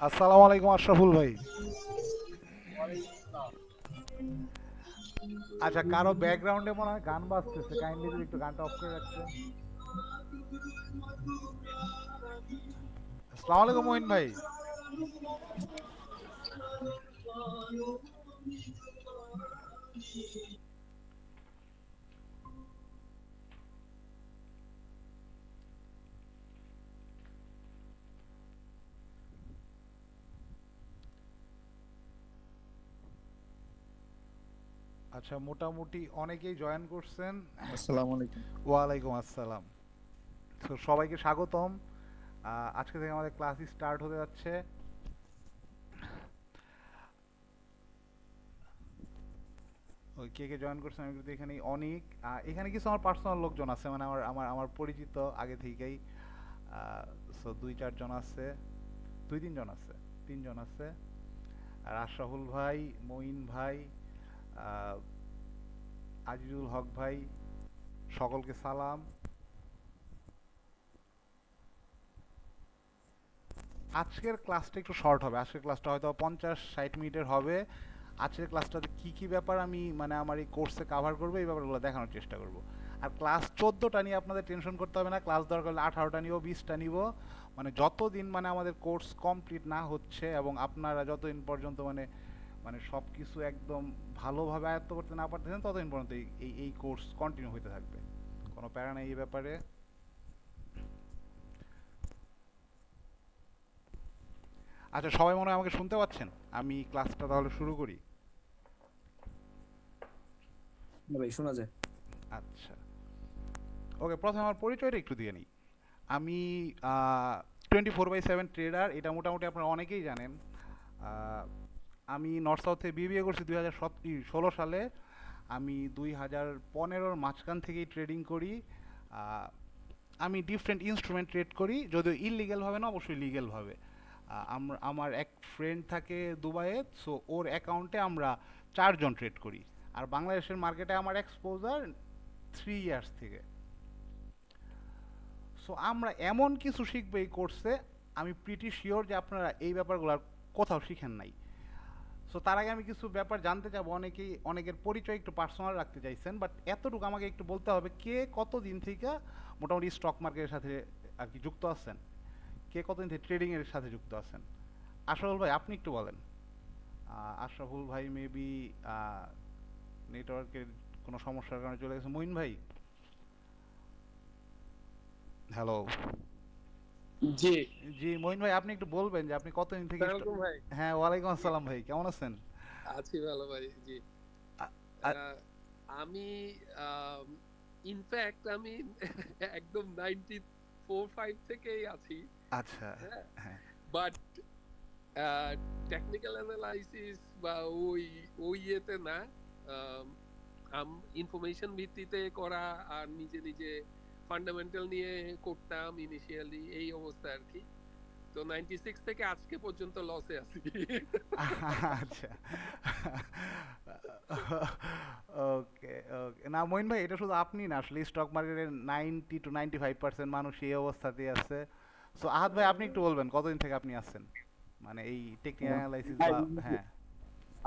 আসসালামু আলাইকুম আশরাফুল ভাই। আচ্ছা, কারো ব্যাকগ্রাউন্ডে মনে হয় গান বাজতেছে, কাইন্ডলি যদি একটু গানটা অফ করে রাখতেন। আসসালামু আলাইকুম মঈন ভাই। আচ্ছা, মোটামুটি অনেকেই জয়েন করছেন। আসসালামু আলাইকুম। ওয়ালাইকুম আসসালাম। তো সবাইকে স্বাগতম। আজকে থেকে আমাদের ক্লাস স্টার্ট হতে যাচ্ছে। ওই কে কে জয়েন করছেন আমি কিন্তু এখানে অনেক, এখানে কিছু আমার পার্সোনাল লোকজন আছে, মানে আমার আমার আমার পরিচিত আগে থেকেই। সো দুই চারজন আছে, দুই তিনজন আছে, তিনজন আছে। আর আশরাফুল ভাই, মঈন ভাই, আহ, আজিজুল হক ভাই, সকলকে সালাম। আজকের ক্লাসটা একটু শর্ট হবে, আজকের ক্লাসটা হয়তো 50-60 মিনিটের হবে। আজকের ক্লাসটাতে কি কি ব্যাপার আমি মানে আমার এই কোর্সে কাভার করবো এই ব্যাপারগুলো দেখানোর চেষ্টা করব। আর ক্লাস 14টা নিয়ে আপনাদের টেনশন করতে হবে না, ক্লাস দরকার হলে 18টা নিব, 20টা নিব। মানে যতদিন মানে আমাদের কোর্স কমপ্লিট না হচ্ছে এবং আপনারা যতদিন পর্যন্ত মানে মানে সব কিছু একদম ভালোভাবে আয়ত্ত করতে না পারতেছেন ততদিন পর্যন্ত এই এই এই কোর্স কন্টিনিউ হতে থাকবে। কোনো প্যারা নেই এই ব্যাপারে। আচ্ছা, সবাই মনে হয় আমাকে শুনতে পাচ্ছেন? আমি ক্লাসটা তাহলে শুরু করি। না ভাই, শোনা যায়। আচ্ছা, ওকে, প্রথমে আমার পরিচয়টা একটু দিয়ে নিই। আমি 24/7 ট্রেডার, এটা মোটামুটি আপনারা অনেকেই জানেন। আহ, আমি নর্থ সাউথে বিবিএ করছি 2016 সালে। আমি 2015-র মাঝখান থেকেই ট্রেডিং করি। আহ, আমি ডিফারেন্ট ইনস্ট্রুমেন্ট ট্রেড করি, যদিও ইললিগ্যালভাবে না, অবশ্যই লিগ্যালভাবে। আমার এক ফ্রেন্ড থাকে দুবাইয়ে, সো ওর অ্যাকাউন্টে আমরা চারজন ট্রেড করি। আর বাংলাদেশের মার্কেটে আমার এক্সপোজার 3 ইয়ার্স থেকে। সো আমরা এমন কিছু শিখবো এই কোর্সে, আমি প্রিটি শিওর যে আপনারা এই ব্যাপারগুলো আর কোথাও শিখেন নাই। সো তার আগে আমি কিছু ব্যাপার জানতে চাবো। অনেকেই অনেকের পরিচয় একটু পার্সোনাল রাখতে চাইছেন, বাট এতটুকু আমাকে একটু বলতে হবে, কে কতদিন থেকে মোটামুটি স্টক মার্কেটের সাথে আর কি যুক্ত আছেন, কে কতদিন থেকে ট্রেডিংয়ের সাথে যুক্ত আছেন। আশরাফুল ভাই আপনি একটু বলেন। আশরাফুল ভাই মেবি নেটওয়ার্কের কোনো সমস্যার কারণে চলে গেছে। মঈন ভাই, হ্যালো। জি। জি মঈন ভাই, আপনি একটু বলবেন যে আপনি কতদিন থেকে সালামালাইকুম ভাই। হ্যাঁ, ওয়ালাইকুম জি, আসসালাম ভাই, কেমন আছেন? আছি ভালো ভাই। জি। আ- আ- আহ, আমি ইনফ্যাক্ট আমি একদম 94-5 থেকেই আছি। আচ্ছা। হ্যাঁ, হ্যাঁ। বাট টেকনিক্যাল অ্যানালাইসিস বা ওই ওই ইয়েতে না। আম, ইনফরমেশন ভিত্তিতে করা আর নিজে নিজে ফান্ডামেন্টাল নিয়ে করতাম ইনিশিয়ালি, এই অবস্থা আর কি। তো 96 থেকে আজকে পর্যন্ত লসে আছি। আচ্ছা। ওকে, ওকে, না মঈন ভাই, এটা শুধু আপনি না, আসলে স্টক মার্কেটের 90-95% মানুষ এই অবস্থাতেই আছে। সো আহাদ ভাই, আপনি একটু বলবেন কতদিন থেকে আপনি আছেন মানে এই টেকনিক্যাল অ্যানালাইসিস ভাই, বা হ্যাঁ।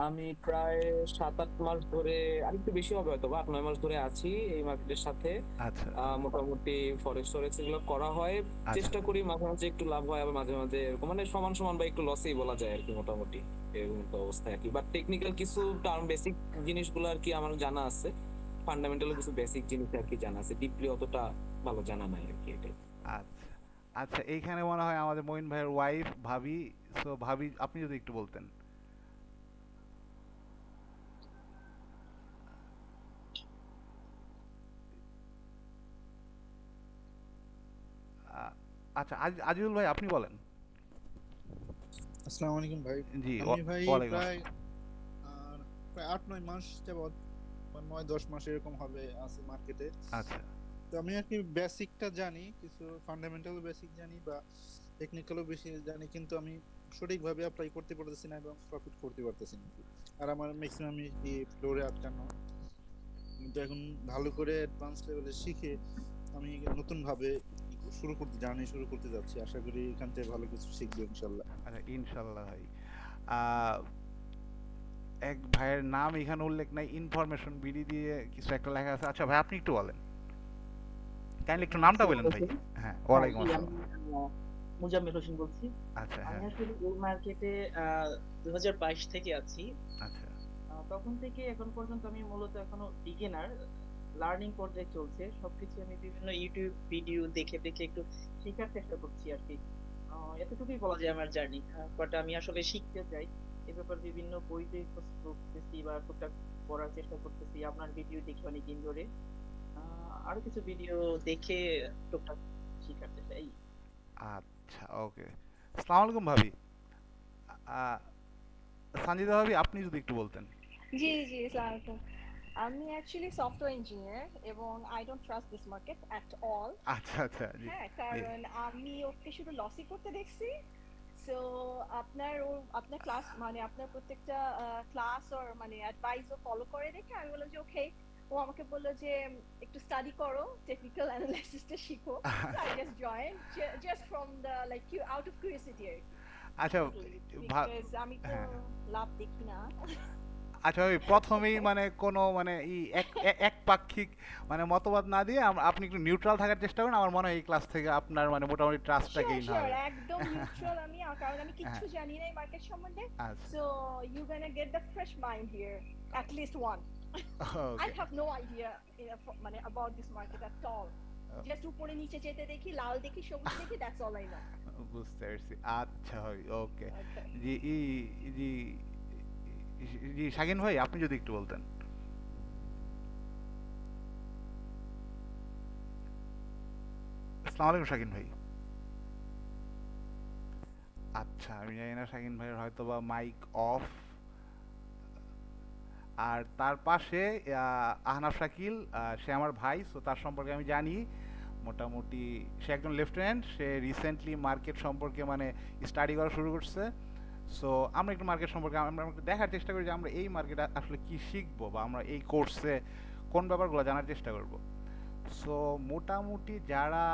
আমি প্রায় 7-8 মাস ধরে, আরেকটু বেশি হবে হয়তো বা 8-9 মাস ধরে আছি এই মার্কেটের সাথে। আচ্ছা। মোটামুটি ফরেক্স টরেক্স এগুলো করা হয়। আচ্ছা। চেষ্টা করি মাঝে মাঝে একটু লাভ হয়, আবার মাঝে মাঝে এরকম মানে সমান সমান বা একটু লসেই বলা যায় আর কি, মোটামুটি এরকম তো অবস্থা আর কি। বাট টেকনিক্যাল কিছু টার্ম বেসিক জিনিসগুলো আর কি আমার জানা আছে। ফান্ডামেন্টাল কিছু বেসিক জিনিস আর কি জানা আছে, ডিপলি অতটা ভালো জানা নাই আর কি এটাই। আচ্ছা। আচ্ছা, এইখানে মনে হয় আমাদের মঈন ভাইয়ের ওয়াইফ ভাবি। সো ভাবি, আপনি যদি একটু বলতেন। আ- আচ্ছা, আজিজুল ভাই আপনি বলেন। আসসালামু আলাইকুম ভাই। জি, আমি ভাই ওয়ালাইকুম প্রায় আসসালাম। আর প্রায় 8-9 মাস যাবৎ বা 9-10 মাস এরকম হবে আছি মার্কেটে। আচ্ছা। তো আমি আর কি বেসিকটা জানি, কিছু ফান্ডামেন্টাল বেসিক জানি বা টেকনিক্যালও বেশি জানি, কিন্তু আমি সঠিকভাবে অ্যাপ্লাই করতে পারতেছি না এবং প্রফিট করতে পারতেছি না। আর আমার ম্যাক্সিমাম কি ফ্লোরে আটকানো। কিন্তু এখন ভালো করে অ্যাডভান্স লেভেলে শিখে আমি নতুন ভাবে জার্নি শুরু করতে যাচ্ছি, আশা করি এখান থেকে ভালো কিছু শিখবো ইনশাল্লাহ। আচ্ছা ইনশাল্লাহ ভাই। আহ, এক ভাইয়ের নাম এখানে উল্লেখ নাই, ইনফরমেশন বিডি দিয়ে কিছু একটা লেখা আছে। আচ্ছা ভাই আপনি একটু বলেন, কাইন্ডলি একটু নামটা আসসালামু বলেন ভাই। আলাইকুম। হ্যাঁ হ্যাঁ, ওয়ালাইকুম জি আমি আসসালাম। মুজাম্মেল হোসেন বলছি। আচ্ছা আমি হ্যাঁ। আসলে এই মার্কেটে 2022 থেকে আছি। আচ্ছা তখন থেকে এখন পর্যন্ত আমি মূলত এখনো বিগিনার, লার্নিং পর্যায়ে চলছে। সবকিছু আমি বিভিন্ন ইউটিউব ভিডিও দেখে দেখে একটু শেখার চেষ্টা করছি আর কি। এতটুকুই বলা যায় আমার জার্নি। বাট আমি আসলে শিখতে চাই এ ব্যাপারে, বিভিন্ন বইতে পড়তেছি বা টুকটাক পড়ার চেষ্টা করতেছি আপনার ভিডিও দেখে অনেকদিন ধরে। আরো কিছু ভিডিও দেখে টুকটাক শিখার চেষ্টা এই। আচ্ছা ওকে। আসসালামু আলাইকুম ভাবি। আহ, সানজিদা ভাবি আপনি যদি একটু বলতেন। জি জি আসসালামু আমি অ্যাকচুয়ালি সফটওয়্যার ইঞ্জিনিয়ার এবং I don't trust this market at all. আচ্ছা আচ্ছা জি হ্যাঁ, জি। কারণ আমি ওকে শুধু লসই করতে দেখছি। সো আপনার ক্লাস মানে আপনার প্রত্যেকটা ক্লাস ওর মানে অ্যাডভাইস ও ফলো করে দেখে আমি বললাম যে ওকে। ও আমাকে বললো যে একটু স্টাডি করো, টেকনিক্যাল অ্যানালাইসিসটা শিখো। So I just join just from the like you out of curiosity আর কি। আচ্ছা বিকজ আমি তো হ্যাঁ লাভ দেখি না। আচ্ছা ভাই প্রথমেই মানে কোনো মানে একপাক্ষিক মানে মতবাদ না দিয়ে আপনি একটু নিউট্রাল থাকার চেষ্টা করুন, আমার মনে হয় এই ক্লাস থেকে আপনার মানে মোটামুটি ট্রাস্টটা শিওর গেইন শিওর হবে। একদম নিউট্রাল আমি, কারণ আমি হ্যাঁ কিচ্ছু জানি না এই মার্কেট সম্বন্ধে। আচ্ছা so you gonna get the fresh mind here, at least one. I okay. have no idea মানে about this market at all. Just উপরে নিচে যেতে দেখি, লাল দেখি, সবুজ দেখি, that's all I know. বুঝতে পারছি। আচ্ছা ভাই ওকে। Okay. জি জি জি শাকিন ভাই আপনি যদি একটু বলতেন। আসসালামু আলাইকুম শাকিন ভাই। আচ্ছা আমি জানি না শাকিন ভাইয়ের হয়তো বা মাইক অফ। আর তার পাশে আহনাফ শাকিল, সে আমার ভাই, সো তার সম্পর্কে আমি জানি মোটামুটি। সে একজন লেফটেন্যান্ট, সে রিসেন্টলি মার্কেট সম্পর্কে মানে স্টাডি করা শুরু করছে। সো আমরা একটু মার্কেট সম্পর্কে আমরা একটু দেখার চেষ্টা করি যে আমরা এই মার্কেটে আসলে কি শিখবো বা আমরা এই কোর্সে কোন ব্যাপারগুলো জানার চেষ্টা করব। সো মোটামুটি যারা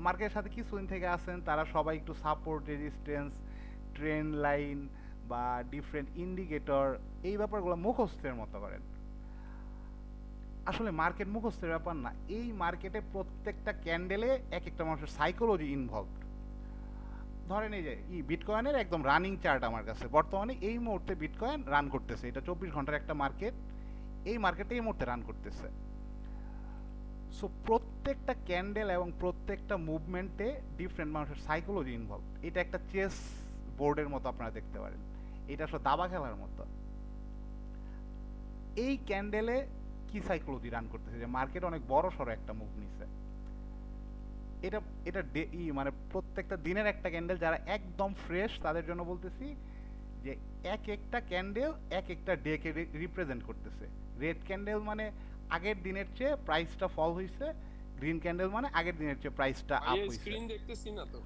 মার্কেটের সাথে কিছুদিন থেকে আছেন তারা সবাই একটু সাপোর্ট, রেজিস্ট্যান্স, ট্রেন্ড লাইন বা ডিফারেন্ট ইন্ডিকেটর এই ব্যাপারগুলো মুখস্থের মতো করেন। আসলে মার্কেট মুখস্থের ব্যাপার না, এই মার্কেটে প্রত্যেকটা ক্যান্ডেলে এক একটা মানুষের সাইকোলজি ইনভলভড। ধরেন এই যে বিটকয়েনের একদম রানিং চার্ট আমার কাছে বর্তমানে এই মুহূর্তে বিটকয়েন রান করতেছে, এটা 24 ঘন্টার একটা মার্কেট, এই মার্কেটে এই মুহূর্তে রান করতেছে। সো প্রত্যেকটা ক্যান্ডেল এবং প্রত্যেকটা মুভমেন্টে ডিফারেন্ট মানুষের সাইকোলজি ইনভলভ। এটা একটা চেস বোর্ডের মতো আপনারা দেখতে পারেন, এটা আসলে দাবা খেলার মতো। এই ক্যান্ডেলে কি সাইকোলজি রান করতেছে যে মার্কেট অনেক বড় সড়ো একটা মুভ নিছে, এটা এটা মানে প্রত্যেকটা দিনের একটা ক্যান্ডেল যারা একদম ফ্রেশ তাদের জন্য বলতেছি যে এক একটা ক্যান্ডেল এক একটা ডেকে রিপ্রেজেন্ট করতেছে। রেড ক্যান্ডেল মানে আগের দিনের চেয়ে প্রাইসটা ফল হয়েছে, গ্রিন ক্যান্ডেল মানে আগের দিনের চেয়ে প্রাইসটা আপ ভাইয়া হয়েছে। স্ক্রিন দেখতেছি না তো।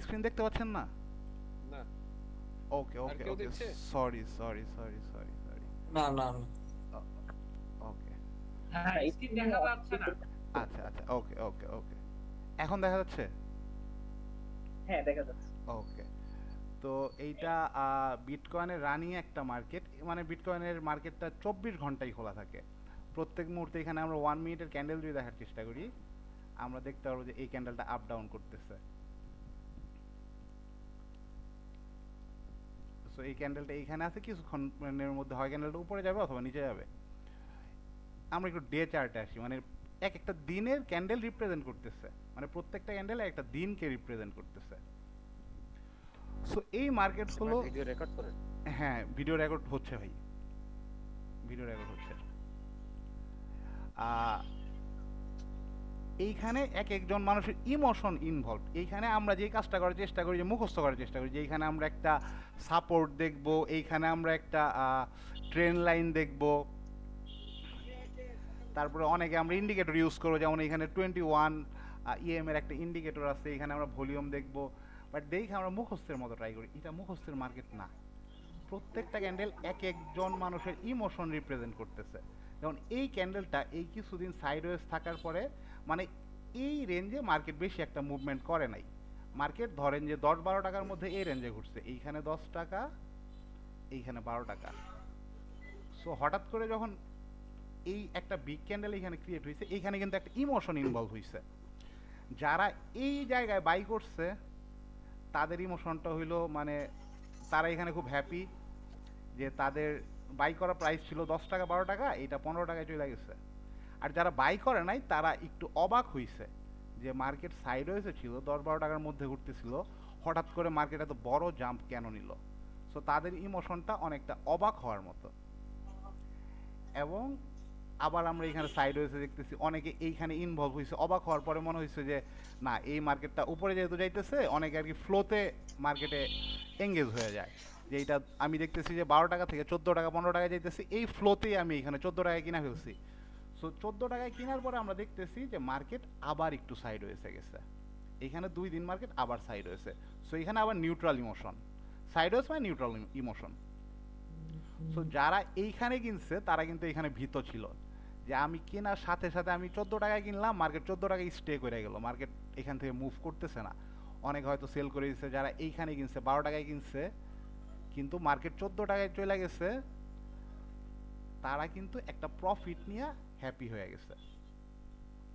স্ক্রিন দেখতে পাচ্ছেন না? না। ওকে আর ওকে কেউ ওকে দেখছে? Sorry sorry sorry sorry sorry না না না। ওকে হ্যাঁ, স্ক্রিন দেখা যাচ্ছে না। আচ্ছা আচ্ছা ওকে ওকে ওকে এখন দেখা যাচ্ছে? হ্যাঁ দেখা যাচ্ছে। ওকে। তো এইটা বিটকয়েনের রানিং একটা মার্কেট, মানে বিটকয়েনের মার্কেটটা 24 ঘন্টাই খোলা থাকে। প্রত্যেক মুহূর্তে এখানে আমরা 1 মিনিটের ক্যান্ডেল যদি দেখার চেষ্টা করি আমরা দেখতে পারবো যে এই ক্যান্ডেলটা আপ ডাউন করতেছে। সো এই ক্যান্ডেলটা এইখানে আছে, কিছুক্ষণের মধ্যে হয় ক্যান্ডেলটা উপরে যাবে অথবা নিচে যাবে। আমরা একটু ডে চার্টে আসি, মানে এক একটা দিনের ক্যান্ডেল রিপ্রেজেন্ট করতেছে, মানে প্রত্যেকটা ক্যান্ডেল একটা দিনকে রিপ্রেজেন্ট করতেছে। সো এই মার্কেট হলো ভিডিও রেকর্ড করেন? হ্যাঁ ভিডিও রেকর্ড হচ্ছে ভাই, ভিডিও রেকর্ড হচ্ছে। এইখানে এক একজন মানুষের ইমোশন ইনভলভ। এইখানে আমরা যেই কাজটা করার চেষ্টা করি, যে মুখস্থ করার চেষ্টা করি যে এইখানে আমরা একটা সাপোর্ট দেখব, এইখানে আমরা একটা ট্রেন লাইন দেখব, তারপরে অনেকে আমরা ইন্ডিকেটর ইউজ করবো, যেমন এখানে 21 EM এর একটা ইন্ডিকেটর আছে, এখানে আমরা ভলিউম দেখব। বাট দেখে আমরা মুখস্থের মতো ট্রাই করি, এটা মুখস্থের মার্কেট না। প্রত্যেকটা ক্যান্ডেল এক একজন মানুষের ইমোশন রিপ্রেজেন্ট করতেছে। যেমন এই ক্যান্ডেলটা এই কিছুদিন সাইডওয়েজ থাকার পরে মানে এই রেঞ্জে মার্কেট বেশি একটা মুভমেন্ট করে নাই। মার্কেট ধরেন যে 10-12 টাকার মধ্যে এই রেঞ্জে ঘুরছে, এইখানে 10 টাকা, এইখানে 12 টাকা। সো হঠাৎ করে যখন এই একটা বিগ ক্যান্ডেল এখানে ক্রিয়েট হয়েছে, এইখানে কিন্তু একটা ইমোশন ইনভলভ হয়েছে। যারা এই জায়গায় বাই করছে তাদের ইমোশনটা হইলো মানে তারা এখানে খুব হ্যাপি যে তাদের বাই করা প্রাইস ছিল 10 টাকা 12 টাকা, এটা 15 টাকায় চলে গেছে। আর যারা বাই করে নাই তারা একটু অবাক হইছে যে মার্কেট সাইড হয়েছে ছিল 10-12 টাকার মধ্যে ঘুরতেছিল, হঠাৎ করে মার্কেট এত বড় জাম্প কেন নিল। সো তাদের ইমোশনটা অনেকটা অবাক হওয়ার মতো। এবং আবার আমরা এখানে সাইড হয়েছে দেখতেছি অনেকে এইখানে ইনভলভ হয়েছে, অবাক হওয়ার পরে মনে হয়েছে যে না এই মার্কেটটা উপরে যেহেতু যাইতেছে, অনেকে আর কি ফ্লোতে মার্কেটে এঙ্গেজ হয়ে যায়, যে এইটা আমি দেখতেছি যে 12 টাকা থেকে 14 টাকা 15 টাকায় যাইতেছি, এই ফ্লোতেই আমি এখানে 14 টাকায় কিনা ফেলছি। সো 14 টাকায় কেনার পরে আমরা দেখতেছি যে মার্কেট আবার একটু সাইড হয়েছে গেছে, এখানে 2 দিন মার্কেট আবার সাইড হয়েছে। সো এখানে আবার নিউট্রাল ইমোশন, সাইড হয়েছে মানে নিউট্রাল ইমোশন। সো যারা এইখানে কিনছে তারা কিন্তু এখানে ভীত ছিল যে আমি কেনার সাথে সাথে আমি 14 টাকায় কিনলাম, মার্কেট 14 টাকায় স্টে করে গেল, মার্কেট এখান থেকে মুভ করতেছে না। অনেক হয়তো সেল করে দিচ্ছে যারা এইখানে কিনছে 12 টাকায় কিনছে, কিন্তু মার্কেট 14 টাকায় চলে গেছে, তারা কিন্তু একটা প্রফিট নিয়ে হ্যাপি হয়ে গেছে,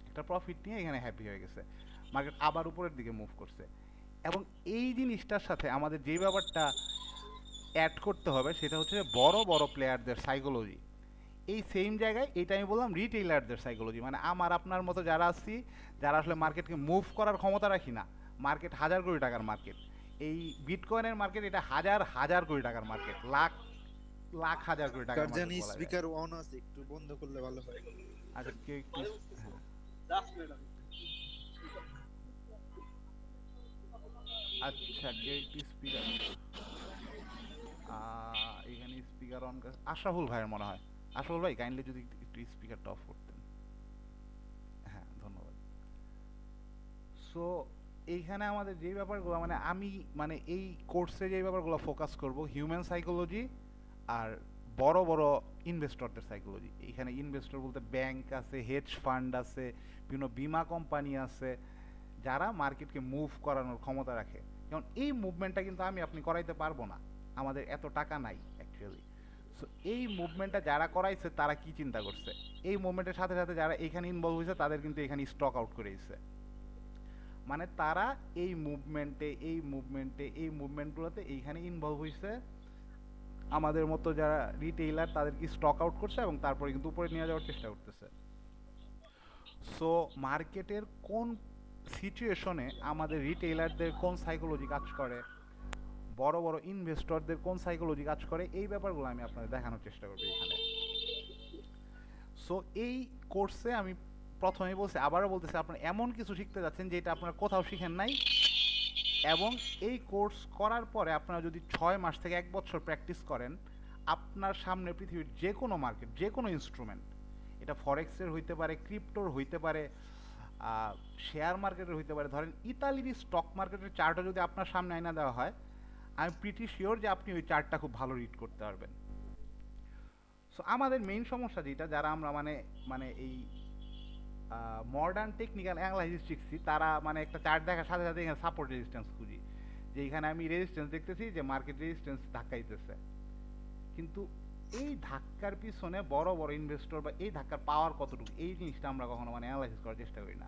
একটা প্রফিট নিয়ে এখানে হ্যাপি হয়ে গেছে, মার্কেট আবার উপরের দিকে মুভ করছে। এবং এই জিনিসটার সাথে আমাদের যে ব্যাপারটা অ্যাড করতে হবে সেটা হচ্ছে বড় বড় প্লেয়ারদের সাইকোলজি। এই সেম জায়গায় এটা আমি বললাম রিটেইলারদের সাইকোলজি, মানে আমার আপনার মতো যারা আছি, যারা আসলে মার্কেটকে মুভ করার ক্ষমতা রাখি না, মার্কেট হাজার কোটি টাকার মার্কেট, এই বিটকয়েনের মার্কেট এটা হাজার হাজার কোটি টাকার মার্কেট, লাখ লাখ হাজার কোটি টাকার মার্কেট জানি বলা যায়। স্পিকার অন আছে, একটু বন্ধ করলে ভালো হয়। আচ্ছা কে একটু হ্যাঁ। আচ্ছা কে একটু স্পিকার, এখানে স্পিকার অন, আশরাফুল ভাইয়ের মনে হয়। আশরাফুল ভাই কাইন্ডলি যদি একটু স্পিকারটা অফ করতেন। হ্যাঁ ধন্যবাদ। সো এইখানে আমাদের যে ব্যাপারগুলো মানে আমি মানে এই কোর্সে যে ব্যাপারগুলো ফোকাস করব হিউম্যান সাইকোলজি আর বড় বড় ইনভেস্টরদের সাইকোলজি। এখানে ইনভেস্টর বলতে ব্যাংক আছে, হেজ ফান্ড আছে, বিভিন্ন বিমা কোম্পানি আছে, যারা মার্কেটকে মুভ করানোর ক্ষমতা রাখে। যেমন এই মুভমেন্টটা কিন্তু আমি আপনি করাইতে পারবো না, আমাদের এত টাকা নাই অ্যাকচুয়ালি। সো এই মুভমেন্টটা যারা করাইছে তারা কি চিন্তা করছে, এই মুভমেন্টের সাথে সাথে যারা এখানে ইনভলভ হয়েছে তাদের কিন্তু এখানে স্টক আউট করে দিচ্ছে, মানে তারা এই মুভমেন্টগুলোতে এইখানে ইনভলভ হয়েছে, আমাদের মতো যারা রিটেইলার তাদেরকে স্টক আউট করছে এবং তারপরে কিন্তু উপরে নিয়ে যাওয়ার চেষ্টা করতেছে। সো মার্কেটের কোন সিচুয়েশনে আমাদের রিটেইলারদের কোন সাইকোলজি কাজ করে, বড় বড় ইনভেস্টরদের কোন সাইকোলজি কাজ করে, এই ব্যাপারগুলো আমি আপনাদের দেখানোর চেষ্টা করবো এখানে। সো এই কোর্সে আমি প্রথমেই বলছি, আবারও বলতেছি, আপনারা এমন কিছু শিখতে যাচ্ছেন যেটা আপনারা কোথাও শিখেন নাই, এবং এই কোর্স করার পরে আপনারা যদি 6 মাস থেকে 1 বছর প্র্যাকটিস করেন, আপনার সামনে পৃথিবীর যে কোনো মার্কেট, যে কোনো ইনস্ট্রুমেন্ট, এটা ফরেক্সের হইতে পারে, ক্রিপ্টোর হইতে পারে, শেয়ার মার্কেটের হইতে পারে, ধরেন ইতালির স্টক মার্কেটের চার্টও যদি আপনার সামনে আইনা দেওয়া হয়, আমি প্রিটি শিওর যে আপনি ওই চার্টটা খুব ভালো রিড করতে পারবেন। সো আমাদের মেইন সমস্যা যেটা, যারা আমরা মানে মানে এই মডার্ন টেকনিক্যাল অ্যানালাইসিস শিখছি, তারা মানে একটা চার্ট দেখার সাথে সাথে এখানে সাপোর্ট রেজিস্ট্যান্স খুঁজি, যে এখানে আমি রেজিস্ট্যান্স দেখতেছি যে মার্কেট রেজিস্ট্যান্স ধাক্কা দিতেছে, কিন্তু এই ধাক্কার পিছনে বড় বড় ইনভেস্টর বা এই ধাক্কার পাওয়ার কতটুকু, এই জিনিসটা আমরা কখনো মানে অ্যানালাইসিস করার চেষ্টা করি না।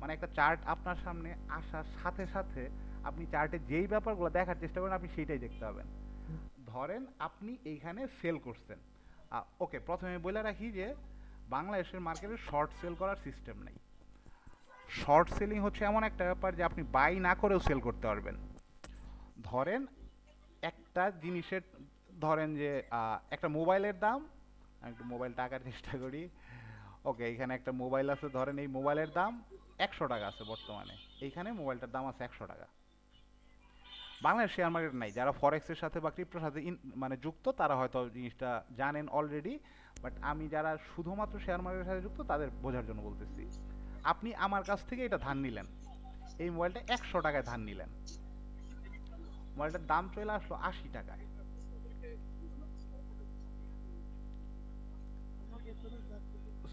মানে একটা চার্ট আপনার সামনে আসার সাথে সাথে আপনি চার্টে যেই ব্যাপারগুলো দেখার চেষ্টা করেন আপনি সেইটাই দেখতে পাবেন। ধরেন আপনি এইখানে সেল করছেন, ওকে প্রথমে বলে রাখি যে বাংলাদেশের মার্কেটে শর্ট সেল করার সিস্টেম নেই। শর্ট সেলিং হচ্ছে এমন একটা ব্যাপার যে আপনি বাই না করেও সেল করতে পারবেন। ধরেন একটা জিনিসের, ধরেন যে একটা মোবাইলের দাম, আমি একটু মোবাইল টাকার চেষ্টা করি, ওকে এখানে একটা মোবাইল আছে, ধরেন এই মোবাইলের দাম 100 টাকা আছে বর্তমানে, এইখানে মোবাইলটার দাম আছে 100 টাকা। বাংলাদেশ শেয়ার মার্কেট নাই, যারা ফরেক্সের সাথে বা ক্রিপ্টোর সাথে মানে যুক্ত তারা হয়তো জিনিসটা জানেন অলরেডি, বাট আমি যারা শুধুমাত্র শেয়ার মার্কেটের সাথে যুক্ত তাদের বোঝার জন্য বলতেছি। আপনি আমার কাছ থেকে এটা ধার নিলেন, এই মোবাইলটা 100 টাকায় ধার নিলেন, মোবাইলটার দাম চলে আসলো 80 টাকায়।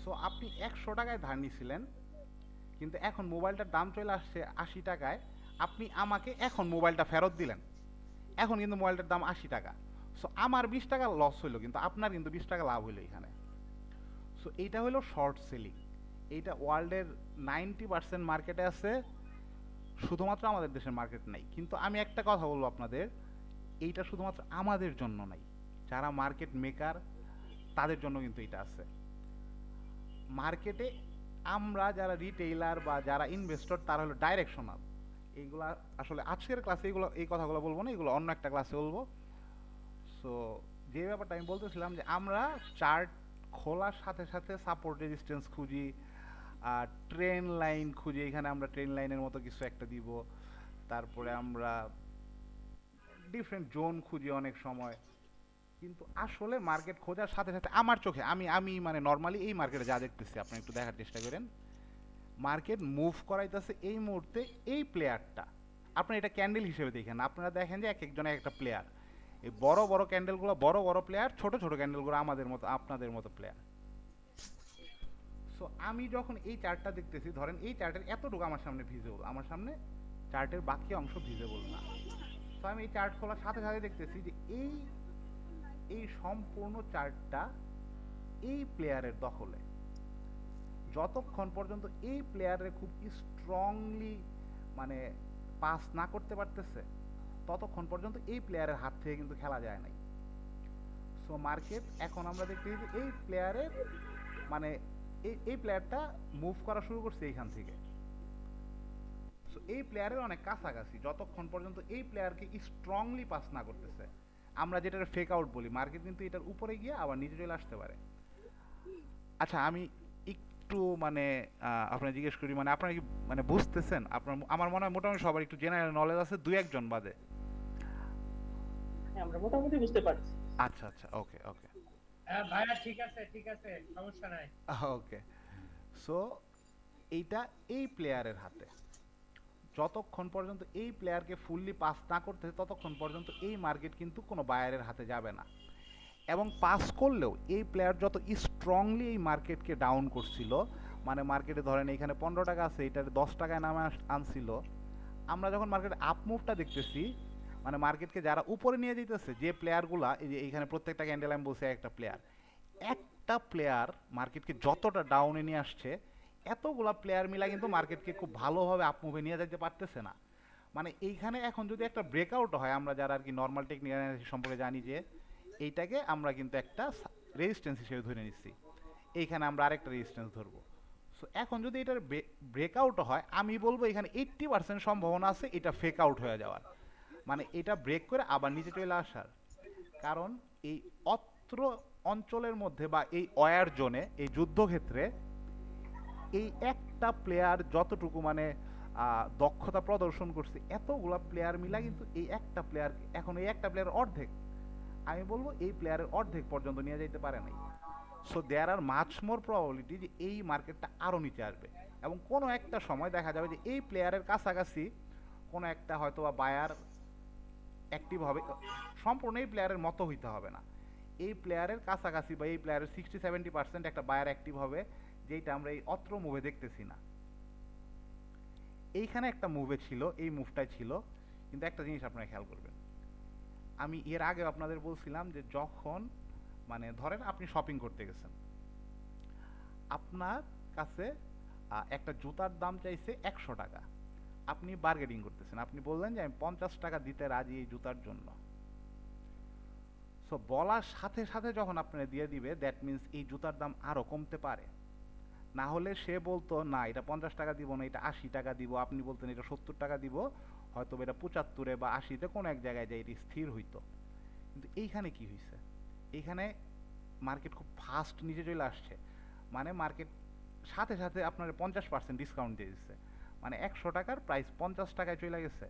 সো আপনি 100 টাকায় ধার নিছিলেন, কিন্তু এখন মোবাইলটার দাম চলে আসছে 80 টাকায়, আপনি আমাকে এখন মোবাইলটা ফেরত দিলেন, এখন কিন্তু মোবাইলটার দাম 80 টাকা। সো আমার 20 টাকা লস হইলো, কিন্তু আপনার কিন্তু 20 টাকা লাভ হইলো এখানে। সো এইটা হলো শর্ট সেলিং। এইটা ওয়ার্ল্ডের 90% মার্কেটে আছে, শুধুমাত্র আমাদের দেশের মার্কেট নাই। কিন্তু আমি একটা কথা বলবো আপনাদের, এইটা শুধুমাত্র আমাদের জন্য নাই, যারা মার্কেট মেকার তাদের জন্য কিন্তু এটা আছে। মার্কেটে আমরা যারা রিটেইলার বা যারা ইনভেস্টর তারা হলো ডাইরেকশনাল। এইগুলা আসলে আজকের ক্লাসে এই কথাগুলো বলবো না, এগুলো অন্য একটা ক্লাসে বলবো। সো যে ব্যাপারটা আমি বলতেছিলাম যে আমরা চার্ট খোলার সাথে সাথে সাপোর্ট রেজিস্ট্যান্স খুঁজি, আর ট্রেন লাইন খুঁজি, এখানে আমরা ট্রেন লাইনের মতো কিছু একটা দিব। তারপরে আমরা ডিফারেন্ট জোন খুঁজি অনেক সময়। কিন্তু আসলে মার্কেট খোঁজার সাথে সাথে আমার চোখে আমি আমি মানে নর্মালি এই মার্কেটে যা দেখতেছি, আপনি একটু দেখার চেষ্টা করেন। মার্কেট মুভ করাইতেছে এই মুহূর্তে এই প্লেয়ারটা। আপনারা এটা ক্যান্ডেল হিসেবে দেখেন, আপনারা দেখেন যে এক একজনের একটা প্লেয়ার। এই বড় বড় ক্যান্ডেলগুলো বড় বড় প্লেয়ার, ছোট ছোট ক্যান্ডেলগুলো আমাদের মতো আপনাদের মতো প্লেয়ার। সো আমি যখন এই চার্টটা দেখতেছি, ধরেন এই চার্টের এতটুকু আমার সামনে ভিজিবল, আমার সামনে চার্টের বাকি অংশ ভিজিবল না। তো আমি এই চার্ট খোলার সাথে সাথে দেখতেছি যে এই এই সম্পূর্ণ চার্টটা এই প্লেয়ারের দখলে। যতক্ষণ পর্যন্ত এই প্লেয়ারে খুব স্ট্রংলি মানে পাস না করতে পারতেছে, ততক্ষণ পর্যন্ত এই প্লেয়ারের হাত থেকে কিন্তু খেলা যায় নাই। সো মার্কেট এখন আমরা দেখতেছি যে এই প্লেয়ারের মানে এই প্লেয়ারটা মুভ করা শুরু করছে এইখান থেকে। সো এই প্লেয়ারের অনেক কাছাকাছি, যতক্ষণ পর্যন্ত এই প্লেয়ারকে স্ট্রংলি পাস না করতেছে। আমরা যেটা ফেক আউট বলি, মার্কেট কিন্তু এটার উপরে গিয়ে আবার নিচে চলে আসতে পারে। আচ্ছা আমি একটু মানে আপনার জিজ্ঞেস করি, মানে আপনারা কি মানে বুঝতেছেন? আপনার আমার মনে হয় মোটামুটি সবার একটু জেনারেল নলেজ আছে, দুই একজন বাদে। হ্যাঁ, আমরা মোটামুটি বুঝতে পারছি। আচ্ছা আচ্ছা, ওকে ওকে হ্যাঁ ভাইয়া, ঠিক আছে ঠিক আছে, সমস্যা নাই। ওকে। সো এইটা এই প্লেয়ারের হাতে, যতক্ষণ পর্যন্ত এই প্লেয়ারকে ফুললি পাস না করতে ততক্ষণ পর্যন্ত এই মার্কেট কিন্তু কোনো বায়ারের হাতে যাবে না। এবং পাস করলেও এই প্লেয়ার যত স্ট্রংলি এই মার্কেটকে ডাউন করছিল, মানে মার্কেটে ধরেন এখানে 15 টাকা আছে, এটার 10 টাকায় নামে আনছিল। আমরা যখন মার্কেটে আপ মুভটা দেখতেছি, মানে মার্কেটকে যারা উপরে নিয়ে যেতেছে যে প্লেয়ারগুলা, এই যে এইখানে প্রত্যেকটা ক্যান্ডেল আমি বলছি একটা প্লেয়ার মার্কেটকে যতটা ডাউনে নিয়ে আসছে, এতগুলা প্লেয়ার মিলা কিন্তু মার্কেটকে খুব ভালোভাবে আপ মুভে নিয়ে যেতে পারতেছে না। মানে এইখানে এখন যদি একটা ব্রেকআউট হয়, আমরা যারা আর কি নর্মাল টেকনিক্যাল অ্যানালিসিস সম্পর্কে জানি যে এইটাকে আমরা কিন্তু একটা রেজিস্ট্যান্স হিসেবে ধরে নিচ্ছি, এইখানে আমরা আরেকটা রেজিস্ট্যান্স ধরবো। সো এখন যদি এটার ব্রেকআউট হয়, আমি বলবো এখানে 80% সম্ভাবনা আছে এটা ফেক আউট হয়ে যাওয়ার, মানে এটা ব্রেক করে আবার নিচে চলে আসার। কারণ এই অত্র অঞ্চলের মধ্যে বা এই ওয়ার জোনে, এই যুদ্ধক্ষেত্রে এই একটা প্লেয়ার যতটুকু মানে দক্ষতা প্রদর্শন করছে, এতগুলা প্লেয়ার মিলা কিন্তু এই একটা প্লেয়ার, এখন এই একটা প্লেয়ার অর্ধেক, আমি বলবো এই প্লেয়ারের অর্ধেক পর্যন্ত নিয়ে যেতে পারে নাই। So there are much more probability যে এই মার্কেটটা আরও নিচে আসবে, এবং কোনো একটা সময় দেখা যাবে যে এই প্লেয়ারের কাছাকাছি কোনো একটা হয়তো বা বায়ার অ্যাক্টিভ হবে। সম্পূর্ণ এই প্লেয়ারের মতো হইতে হবে না, এই প্লেয়ারের কাছাকাছি বা এই প্লেয়ারের 60-70% একটা বায়ার অ্যাক্টিভ হবে, যেটা আমরা এই অত্র মুভে দেখতেছি না। এইখানে একটা মুভে ছিল, এই মুভটাই ছিল। কিন্তু একটা জিনিস আপনারা খেয়াল করবেন, আমি এর আগে আপনাদের বলছিলাম যে যখন মানে ধরেন আপনি শপিং করতে গেছেন, আপনার কাছে একটা জুতার দাম চাইছে 100 টাকা, আপনি বার্গেনিং করতেছেন, আপনি বললেন যে আমি 50 টাকা দিতে রাজি এই জুতার জন্য। সো বলার সাথে সাথে যখন আপনারা দিয়ে দিবে, দ্যাট মিনস এই জুতার দাম আরও কমতে পারে। না হলে সে বলতো না এটা 50 টাকা দিব না, এটা 80 টাকা দিব, আপনি বলতেন এটা 70 টাকা দিব, হয়তো এটা 75-এ বা 80-তে কোনো এক জায়গায় যায় এটি স্থির হইতো। কিন্তু এইখানে কি হয়েছে, এইখানে মার্কেট খুব ফাস্ট নিচে চলে আসছে, মানে মার্কেট সাথে সাথে আপনার 50% ডিসকাউন্ট দিয়ে দিচ্ছে, মানে 100 টাকার প্রাইস 50 টাকায় চলে গেছে।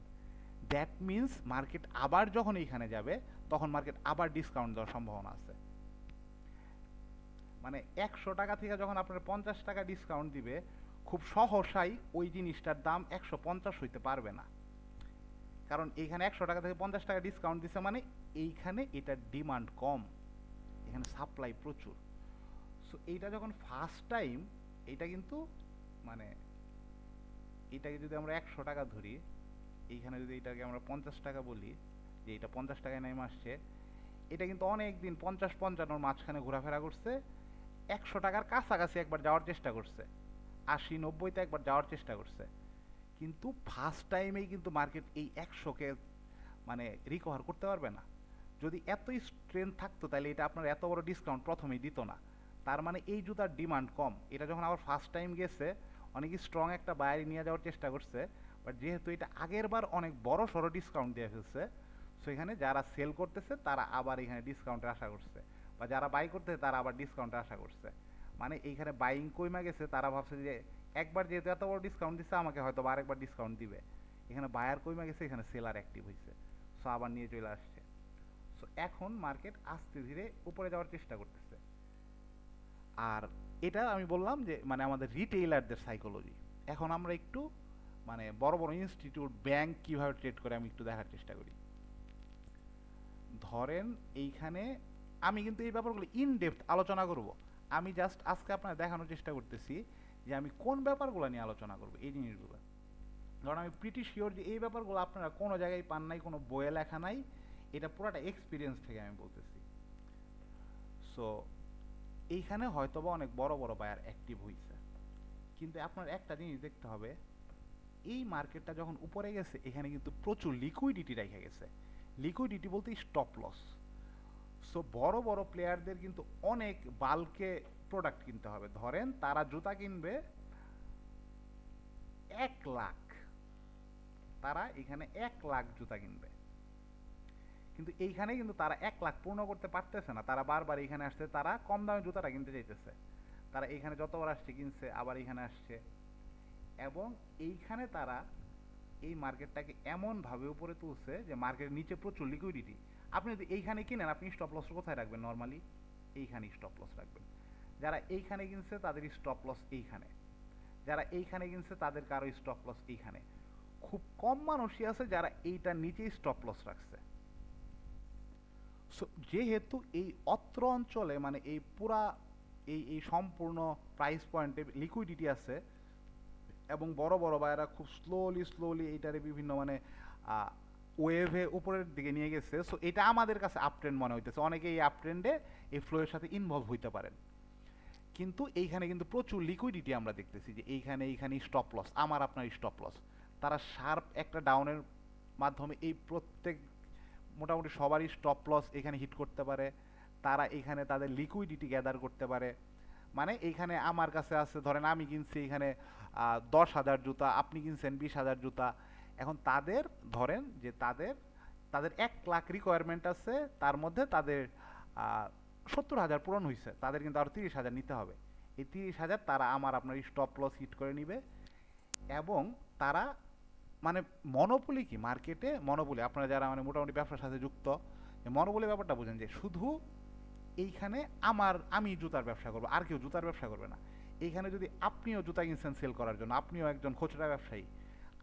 দ্যাট মিনস মার্কেট আবার যখন এইখানে যাবে, তখন মার্কেট আবার ডিসকাউন্ট দেওয়ার সম্ভাবনা আছে। মানে 100 টাকা থেকে যখন আপনার 50 টাকা ডিসকাউন্ট দিবে, খুব সহসাই ওই জিনিসটার দাম 150 হইতে পারবে না, কারণ এইখানে 100 টাকা থেকে 50 টাকা ডিসকাউন্ট দিচ্ছে, মানে এইখানে এটার ডিমান্ড কম, এখানে সাপ্লাই প্রচুর। সো এইটা যখন ফার্স্ট টাইম, এইটা কিন্তু মানে এটাকে যদি আমরা 100 টাকা ধরি, এইখানে যদি এটাকে আমরা 50 টাকা বলি, যে এটা 50 টাকায় নেমে আসছে, এটা কিন্তু অনেক দিন 50-55 মাঝখানে ঘোরাফেরা করছে, 100 টাকার কাছাকাছি একবার যাওয়ার চেষ্টা করছে, 80-90-তে একবার যাওয়ার চেষ্টা করছে, কিন্তু ফার্স্ট টাইমেই কিন্তু মার্কেট এই 100-কে মানে রিকভার করতে পারবে না। যদি এতই স্ট্রেংথ থাকতো তাহলে এটা আপনার এত বড় ডিসকাউন্ট প্রথমেই দিত না। তার মানে এই জুতার ডিমান্ড কম। এটা যখন আবার ফার্স্ট টাইম গেছে, অনেক স্ট্রং একটা বায়ার নিয়ে যাওয়ার চেষ্টা করছে, বাট যেহেতু এটা আগের বার অনেক বড় সড়ো ডিসকাউন্ট দিয়ে ফেলছে, সো এখানে যারা সেল করতেছে তারা আবার এখানে ডিসকাউন্টের আশা করছে, বা যারা বাই করতেছে তারা আবার ডিসকাউন্টের আশা করছে। মানে এইখানে বাইং কইমা গেছে, তারা ভাবছে যে একবার যেহেতু এত বড় ডিসকাউন্ট দিচ্ছে আমাকে হয়তো বা আরেকবার ডিসকাউন্ট দিবে। এখানে বায়ার কইমা গেছে, এখানে সেলার অ্যাক্টিভ হয়েছে, সো আবার নিয়ে চলে আসছে। সো এখন মার্কেট আস্তে ধীরে উপরে যাওয়ার চেষ্টা করতেছে। আর এটা আমি বললাম যে মানে আমাদের রিটেইলারদের সাইকোলজি। এখন আমরা একটু মানে বড় বড় ইনস্টিটিউট, ব্যাংক কিভাবে ট্রেড করে আমি একটু দেখার চেষ্টা করি। ধরেন এইখানে আমি কিন্তু এই ব্যাপারগুলো ইন ডেপথ আলোচনা করব। আমি জাস্ট আজকে আপনার দেখানোর চেষ্টা করতেছি যে আমি কোন ব্যাপারগুলো নিয়ে আলোচনা করব, এই জিনিসগুলো। কারণ আমি প্রিটি শিওর যে এই ব্যাপারগুলো আপনারা কোনো জায়গায় পান নাই, কোনো বইয়ে লেখা নাই, এটা পুরোটা এক্সপিরিয়েন্স থেকে আমি বলতেছি। সো এইখানে হয়তোবা অনেক বড় বড় বায়ার অ্যাক্টিভ হয়েছে, কিন্তু আপনার একটা জিনিস দেখতে হবে, এই মার্কেটটা যখন উপরে গেছে এখানে কিন্তু প্রচুর লিকুইডিটি রেখে গেছে। লিকুইডিটি বলতে স্টপ লস। সো বড় বড় প্লেয়ারদের কিন্তু অনেক বাল্কে প্রোডাক্ট কিনতে হবে। ধরেন তারা জুতা কিনবে 1 লাখ, তারা এখানে 1 লাখ জুতা কিনবে, কিন্তু এইখানে কিন্তু তারা 1 লাখ পূর্ণ করতে পারতেছে না। তারা বারবার এখানে আসছে, তারা কম দামে জুতাটা কিনতে চাইতেছে, তারা এখানে যতবার আসছে কিনছে, আবার এখানে আসছে, এবং এইখানে তারা এই মার্কেটটাকে এমনভাবে উপরে তুলছে যে মার্কেটের নিচে প্রচুর লিকুইডিটি। আপনি যদি এইখানে কিনেন, আপনি স্টপ লস কোথায় রাখবেন? নর্মালি এইখানে স্টপ লস রাখবেন। যারা এইখানে কিনছে তাদের স্টপ লস এইখানে, যারা এইখানে কিনছে তাদের কারো স্টপ লস এইখানে। খুব কম মানুষই আছে যারা এইটার নিচেই স্টপ লস রাখছে। সো যেহেতু এই অত্র অঞ্চলে মানে এই পুরা এই সম্পূর্ণ প্রাইস পয়েন্টে লিকুইডিটি আছে, এবং বড় বড় বায়রা খুব স্লোলি এইটারে বিভিন্ন মানে ওয়েভে উপরের দিকে নিয়ে গেছে, সো এটা আমাদের কাছে আপ ট্রেন্ড মনে হইতেছে। অনেকে এই আপ ট্রেন্ডে এই ফ্লোয়ের সাথে ইনভলভ হইতে পারেন, কিন্তু এইখানে কিন্তু প্রচুর লিকুইডিটি আমরা দেখতেছি যে এইখানে স্টপ লস, আমার আপনার স্টপ লস। তারা শার্প একটা ডাউনের মাধ্যমে এই প্রত্যেক মোটামুটি সবারই স্টপ লস এখানে হিট করতে পারে। তারা এখানে তাদের লিকুইডিটি গ্যাদার করতে পারে। মানে এইখানে আমার কাছে আছে, ধরেন আমি কিনছি এখানে 10,000 জুতা, আপনি কিনছেন 20,000 জুতা। এখন তাদের ধরেন যে তাদের 1 লাখ রিকোয়ারমেন্ট আছে, তার মধ্যে তাদের 70,000 পূরণ হয়েছে, তাদের কিন্তু আরও 30,000 নিতে হবে। এই 30,000 তারা আমার আপনার স্টপ লস হিট করে নিবে। এবং তারা মানে মনোপলি কি মার্কেটে, মনোপলি আপনারা যারা মানে মোটামুটি ব্যবসার সাথে যুক্ত, মনোপলি ব্যাপারটা বুঝেন যে শুধু এইখানে আমি জুতার ব্যবসা করবো, আর কেউ জুতার ব্যবসা করবে না। এইখানে যদি আপনিও জুতা কিনছেন সেল করার জন্য, আপনিও একজন খুচরা ব্যবসায়ী,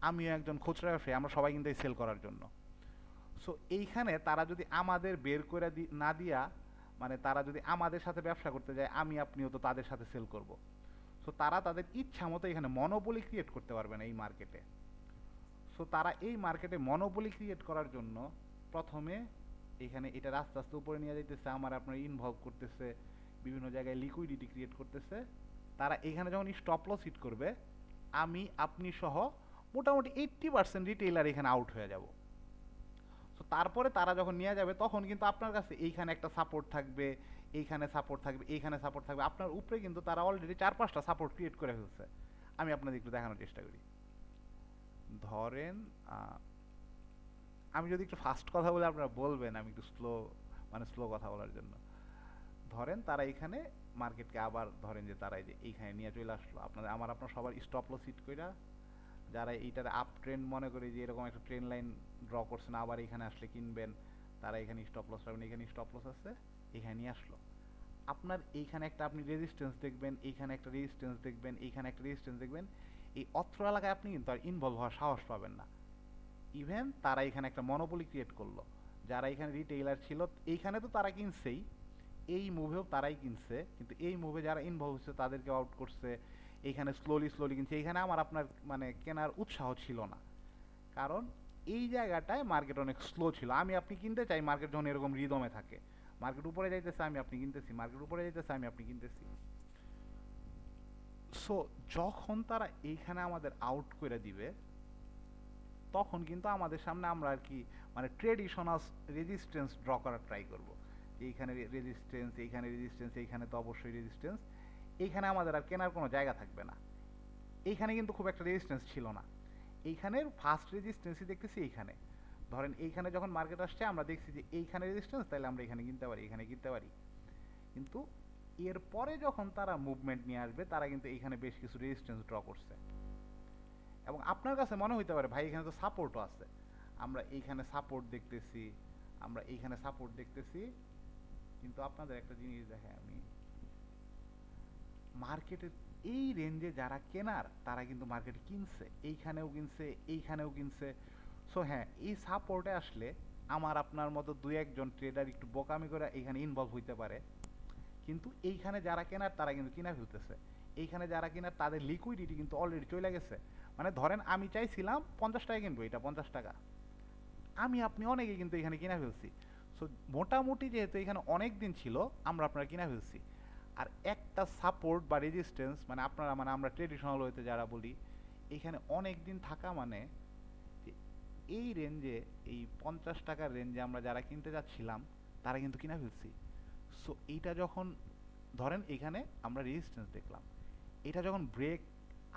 আমিও একজন খুচরা ব্যবসায়ী, আমরা সবাই কিন্তু এই সেল করার জন্য। সো এইখানে তারা যদি আমাদের বের করে না দিয়া, মানে তারা যদি আমাদের সাথে ব্যবসা করতে যায়, আমি আপনিও তো তাদের সাথে সেল করব। সো তারা তাদের ইচ্ছা মতো এখানে মনোপলি ক্রিয়েট করতে পারবে না এই মার্কেটে। সো তারা এই মার্কেটে মনোপলি ক্রিয়েট করার জন্য প্রথমে এখানে এটা আস্তে আস্তে উপরে নিয়ে যাইতেছে, আমার আপনার ইনভলভ করতেছে, বিভিন্ন জায়গায় লিকুইডিটি ক্রিয়েট করতেছে। তারা এখানে যখন স্টপ লস হিট করবে, আমি আপনি সহ মোটামুটি 80% রিটেইলার এখানে আউট হয়ে যাব। সো তারপরে তারা যখন নিয়ে যাবে তখন কিন্তু আপনার কাছে এইখানে একটা সাপোর্ট থাকবে, এইখানে সাপোর্ট থাকবে, এইখানে সাপোর্ট থাকবে, আপনার উপরে কিন্তু তারা অলরেডি 4-5টা সাপোর্ট ক্রিয়েট করে ফেলছে। আমি আপনাদের একটু দেখানোর চেষ্টা করি। ধরেন আমি যদি একটু ফাস্ট কথা বলে আপনারা বলবেন আমি একটু স্লো কথা বলার জন্য। ধরেন তারা এখানে মার্কেটকে আবার ধরেন যে তারা এই যে এইখানে নিয়ে চলে আসলো, আপনার সবার স্টপ লস হিট কইরা, যারা এইটার আপ ট্রেন্ড মনে করে যে এরকম একটা ট্রেন লাইন ড্র করছেন, আবার এখানে আসলে কিনবেন, তারা এখানে স্টপ লস রাখবেন, এখানে স্টপ লস আছে, এখানে নিয়ে আসলো। আপনার এইখানে একটা আপনি রেজিস্ট্যান্স দেখবেন, এইখানে একটা রেজিস্ট্যান্স দেখবেন, এইখানে একটা রেজিস্ট্যান্স দেখবেন। এই অত্র এলাকায় আপনি কিন্তু আর ইনভলভ হওয়ার সাহস পাবেন না। ইভেন তারা এখানে একটা মনোপলি ক্রিয়েট করলো, যারা এখানে রিটেইলার ছিল এইখানে তো তারা কিনছেই, এই মুভেও তারাই কিনছে, কিন্তু এই মুভে যারা ইনভলভ হচ্ছে তাদেরকে আউট করছে, এইখানে স্লোলি স্লোলি কিনছে, এইখানে আমার আপনার মানে কেনার উৎসাহ ছিল না, কারণ এই জায়গাটায় মার্কেট অনেক স্লো ছিল। আমি আপনি কিনতে চাই মার্কেট যখন এরকম রিদমে থাকে, মার্কেট উপরে যাইতেছে আমি আপনি কিনতেছি, মার্কেট উপরে যাইতেছে আমি আপনি কিনতেছি। সো যখন তারা এইখানে আমাদের আউট করে দিবে, তখন কিন্তু আমাদের সামনে আমরা আর কি মানে ট্রেডিশনাল রেজিস্ট্যান্স ড্র করার ট্রাই করব, যে এইখানে রেজিস্ট্যান্স, এইখানে রেজিস্ট্যান্স, এইখানে তো অবশ্যই রেজিস্ট্যান্স, এইখানে আমাদের আর কেনার কোনো জায়গা থাকবে না। এইখানে কিন্তু খুব একটা রেজিস্ট্যান্স ছিল না, এইখানের ফার্স্ট রেজিস্ট্যান্সই দেখতেছি এইখানে। ধরেন এইখানে যখন মার্কেট আসছে আমরা দেখছি যে এইখানে রেজিস্ট্যান্স, তাহলে আমরা এখানে কিনতে পারি, এখানে কিনতে পারি। কিন্তু এরপরে যখন তারা মুভমেন্ট নিয়ে আসবে, তারা কিন্তু এইখানে বেশ কিছু রেজিস্ট্যান্স ড্র করছে, এবং আপনার কাছে মনে হইতে পারে ভাই এখানে তো সাপোর্টও আছে, আমরা এইখানে সাপোর্ট দেখতেছি, আমরা এইখানে সাপোর্ট দেখতেছি। কিন্তু আপনাদের একটা জিনিস দেখাই আমি, মার্কেটের এই রেঞ্জে যারা কেনার তারা কিন্তু মার্কেটে কিনছে, এইখানেও কিনছে, এইখানেও কিনছে। সো হ্যাঁ, এই সাপোর্টে আসলে আমার আপনার মতো দুই একজন ট্রেডার একটু বোকামি করে এইখানে ইনভলভ হইতে পারে, কিন্তু এইখানে যারা কেনার তারা কিন্তু কিনা ফেলতেছে। এইখানে যারা কেনার তাদের লিকুইডিটি কিন্তু অলরেডি চলে গেছে। মানে ধরেন আমি চাইছিলাম 50 টাকা কিনবো, এটা 50 টাকা, আমি আপনি অনেকে কিন্তু এখানে কিনা ফেলছি। সো মোটামুটি যেহেতু এখানে অনেক দিন ছিল, আমরা আপনারা কিনা ফেলছি। আর একটা সাপোর্ট বা রেজিস্ট্যান্স মানে আপনারা মানে আমরা ট্রেডিশনাল ওয়েতে যারা বলি, এখানে অনেক দিন থাকা মানে যে এই রেঞ্জে, এই 50 টাকার রেঞ্জে আমরা যারা কিনতে যাচ্ছিলাম তারা কিন্তু কিনা ফেলছি। সো এইটা যখন ধরেন এখানে আমরা রেজিস্ট্যান্স দেখলাম, এটা যখন ব্রেক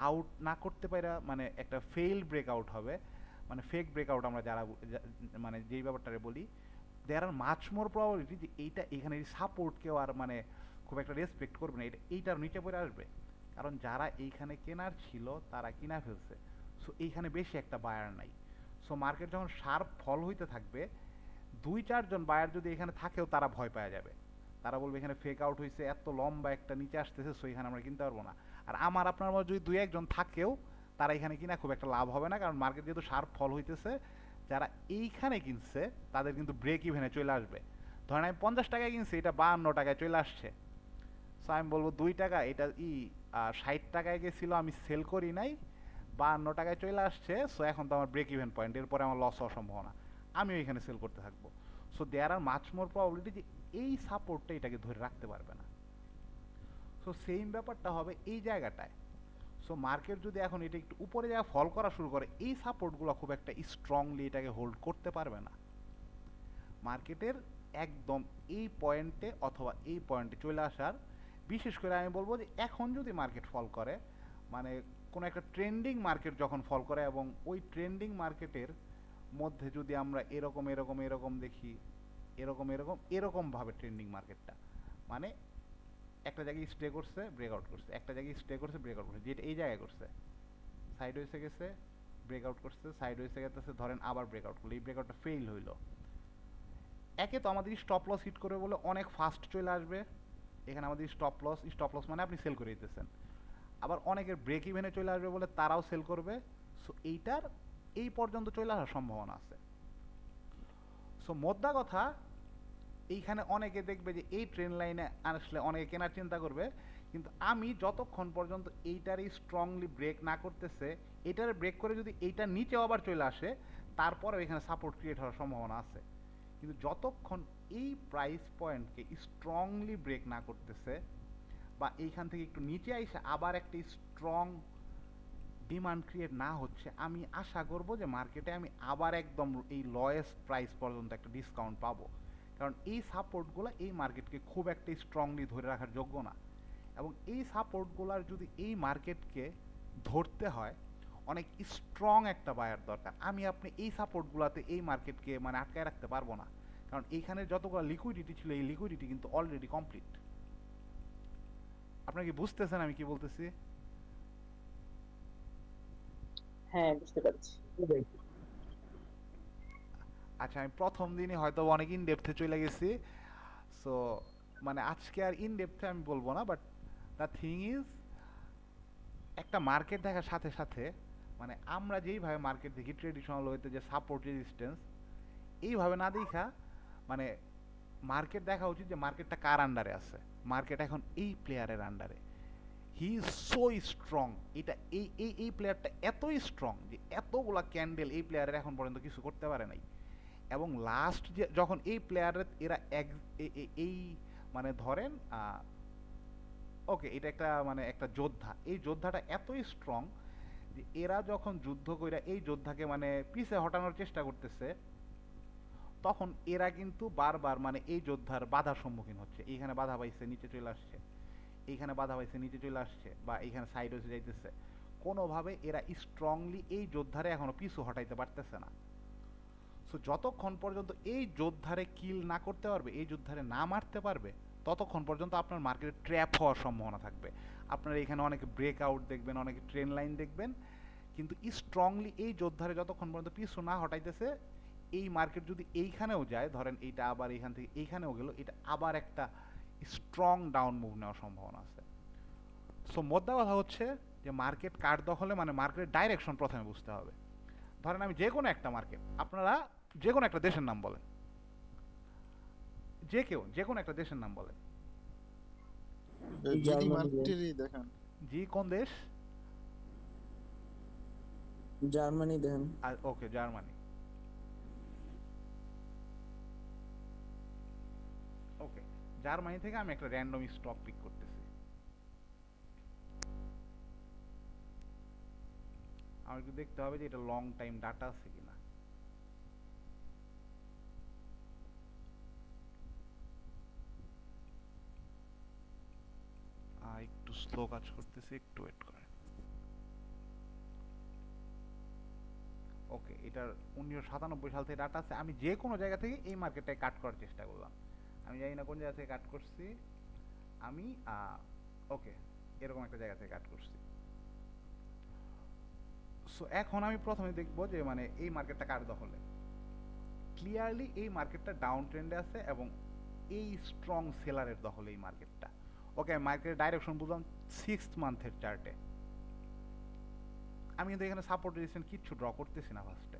আউট না করতে পারে, মানে একটা ফেইল ব্রেক আউট হবে, মানে ফেক ব্রেক আউট আমরা যারা মানে যেই ব্যাপারটারে বলি, দেয়ার আর মাচ মোর প্রবাবিলিটি যে এইটা এখানে সাপোর্টকেও আর মানে খুব একটা রেসপেক্ট করবে না, এটা এইটার নিচে পড়ে আসবে, কারণ যারা এইখানে কেনার ছিল তারা কিনা ফেলছে। সো এইখানে বেশি একটা বায়ার নাই। সো মার্কেট যখন শার্প ফল হইতে থাকবে, 2-4 জন বায়ার যদি এখানে থাকেও তারা ভয় পাওয়া যাবে, তারা বলবে এখানে ফেক আউট হয়েছে, এত লম্বা একটা নিচে আসতেছে, সো এখানে আমরা কিনতে পারবো না। আর আমার আপনার মধ্যে যদি 2-1 জন থাকেও, তারা এখানে কিনা খুব একটা লাভ হবে না, কারণ মার্কেট যেহেতু শার্প ফল হইতেছে, যারা এইখানে কিনছে তাদের কিন্তু ব্রেক ইভেনে চলে আসবে। ধরেন আমি 50 টাকায় কিনছি, এটা 52 টাকায় চলে আসছে। সো আমি বলবো 2 টাকা, এটা 60 টাকায় গেছিলো, আমি সেল করি নাই, 52 টাকায় চলে আসছে, সো এখন তো আমার ব্রেক ইভেন পয়েন্ট, এরপরে আমার লস হওয়ার সম্ভাবনা, আমিও এখানে সেল করতে থাকবো। So there are much more probability যে এই সাপোর্টটা এটাকে ধরে রাখতে পারবে না। সো সেম ব্যাপারটা হবে এই জায়গাটায়। সো মার্কেট যদি এখন এটা একটু উপরে যায় ফল করা শুরু করে, এই সাপোর্টগুলো খুব একটা স্ট্রংলি এটাকে হোল্ড করতে পারবে না। মার্কেটের একদম এই পয়েন্টে অথবা এই পয়েন্টে চলে আসার, বিশেষ করে আমি বলবো যে এখন যদি মার্কেট ফল করে, মানে কোনো একটা ট্রেন্ডিং মার্কেট যখন ফল করে, এবং ওই ট্রেন্ডিং মার্কেটের মধ্যে যদি আমরা এরকম এরকম এরকম দেখি, এরকম এরকম এরকমভাবে ট্রেন্ডিং মার্কেটটা মানে একটা জায়গায় স্টে করছে, ব্রেকআউট করছে, একটা জায়গায় স্টে করছে, ব্রেকআউট করছে, যেটা এই জায়গায় করছে, সাইড হয়েছে গেছে, ব্রেকআউট করছে, সাইড হয়েছে গেছে, ধরেন আবার ব্রেকআউট করলো, এই ব্রেকআউটটা ফেইল হইলো, একে তো আমাদের স্টপ লস হিট করে বলে অনেক ফাস্ট চলে আসবে, এখানে আমাদের স্টপ লস মানে আপনি সেল করে দিতেছেন, আবার অনেকের ব্রেক ইভেনে চলে আসবে বলে তারাও সেল করবে। সো এইটার এই পর্যন্ত চলে আসার সম্ভাবনা আছে। সো মোদ্দা কথা, এইখানে অনেকে দেখবে যে এই ট্রেন লাইনে আসলে অনেকে কেনার চিন্তা করবে, কিন্তু আমি যতক্ষণ পর্যন্ত এইটারই স্ট্রংলি ব্রেক না করতেছে, এইটারে ব্রেক করে যদি এইটার নিচেও আবার চলে আসে, তারপরেও এখানে সাপোর্ট ক্রিয়েট হওয়ার সম্ভাবনা আছে। কিন্তু যতক্ষণ এই প্রাইস পয়েন্টকে স্ট্রংলি ব্রেক না করতেছে, বা এইখান থেকে একটু নিচে আইসে আবার একটা স্ট্রং ডিমান্ড ক্রিয়েট না হচ্ছে, আমি আশা করব যে মার্কেটে আমি আবার একদম এই লয়েস্ট প্রাইস পর্যন্ত একটা ডিসকাউন্ট পাবো, কারণ এই সাপোর্টগুলো এই মার্কেটকে খুব একটা স্ট্রংলি ধরে রাখার যোগ্য না। এবং এই সাপোর্টগুলোর যদি এই মার্কেটকে ধরতে হয়, অনেক স্ট্রং একটা বায়ার দরকার। আমি আপনি এই সাপোর্টগুলোতে এই মার্কেটকে মানে আটকায় রাখতে পারবো না, কারণ এইখানে যতগুলো লিকুইডিটি ছিল, এই লিকুইডিটি কিন্তু অলরেডি কমপ্লিট। আপনারা কি বুঝতেছেন আমি কি বলতেছি? হ্যাঁ, বুঝতে পারছি। আচ্ছা, আমি প্রথম দিনই হয়তো অনেক ইন ডেপথে চলে গেছি, সো মানে আজকে আর ইন ডেপথে আমি বলবো না, বাট দ্য থিং ইজ, একটা মার্কেট দেখার সাথে সাথে মানে আমরা যেইভাবে মার্কেট দেখি ট্রেডিশনাল ওয়েতে, যে সাপোর্ট রেজিস্ট্যান্স, এইভাবে না দেখা মানে মার্কেট দেখা উচিত যে মার্কেটটা কার আন্ডারে আছে, মার্কেট এখন এই প্লেয়ারের আন্ডারে, হি ইজ সো স্ট্রং। এটা এই প্লেয়ারটা এতই স্ট্রং যে এতগুলা ক্যান্ডেল এই প্লেয়ারের এখন পর্যন্ত কিছু করতে পারে নাই। এবং লাস্ট যে যখন এই প্লেয়ারের এরা এই মানে ধরেন ওকে এটা একটা মানে একটা যোদ্ধা, এই যোদ্ধাটা এতই স্ট্রং যে এরা যখন যুদ্ধ কইরা এই যোদ্ধাকে মানে পিছে হটানোর চেষ্টা করতেছে, তখন এরা কিন্তু বারবার মানে এই যোদ্ধার বাধার সম্মুখীন হচ্ছে। এইখানে বাধা পাইছে নিচে চলে আসছে, এইখানে বাধা পাইছে নিচে চলে আসছে, বা এইখানে সাইড হয়ে যাইতেছে। কোনোভাবে এরা স্ট্রংলি এই যোদ্ধারে এখনো পিছু হটাইতে পারতেছে না। সো যতক্ষণ পর্যন্ত এই যোদ্ধারে কিল না করতে পারবে, এই যোদ্ধারে না মারতে পারবে, ততক্ষণ পর্যন্ত আপনার মার্কেটে ট্র্যাপ হওয়ার সম্ভাবনা থাকবে। আপনারা এখানে অনেকে ব্রেক আউট দেখবেন, অনেকে ট্রেন লাইন দেখবেন, কিন্তু স্ট্রংলি এই যোদ্ধারে যতক্ষণ পর্যন্ত পিছু না হটাইতেছে, এই মার্কেট যদি এইখানেও যায়, ধরেন এইটা আবার এইখান থেকে এইখানেও গেল, এটা আবার একটা স্ট্রং ডাউন মুভ নেওয়ার সম্ভাবনা আছে। সো মোদ্দা কথা হচ্ছে যে মার্কেট কার দখলে, মানে মার্কেটের ডাইরেকশন প্রথমে বুঝতে হবে। ধরেন আমি যে কোনো একটা মার্কেট, আপনারা যে কোনো একটা দেশের নাম বলেন, যে কেউ যে কোনো একটা দেশের নাম বলেন। জিডি মার্কেটেরই দেখান। জি, কোন দেশ? জার্মানি দেন। ওকে, জার্মানি। ওকে, জার্মানি থেকে আমি একটা র্যান্ডম স্টক পিক করতেছি। আমার একটু দেখতে হবে যে এটা লং টাইম ডাটা আছে কিনা। একটু স্লো কাজ করতেছি, একটু ওয়েট করেন। ওকে, এটার 1997 সাল থেকে ডাটা আছে। আমি যে কোনো জায়গা থেকে এই মার্কেটটায় কাট করার চেষ্টা করলাম। আমি জানি না কোন জায়গা থেকে কাট করছি। আমি ওকে এরকম একটা জায়গা থেকে কাট করছি। সো এখন আমি প্রথমে দেখব যে মানে এই মার্কেটটা কার দখলে। ক্লিয়ারলি এই মার্কেটটা ডাউন ট্রেন্ডে আছে এবং এই স্ট্রং সেলারের দখলে এই মার্কেটটা। ওকে, মার্কেটের ডাইরেকশন বুঝলাম 6 মান্থের চার্টে। আমি কিন্তু এখানে সাপোর্ট রেজিস্ট্যান্স কিচ্ছু ড্র করতেছি না ফার্স্টে।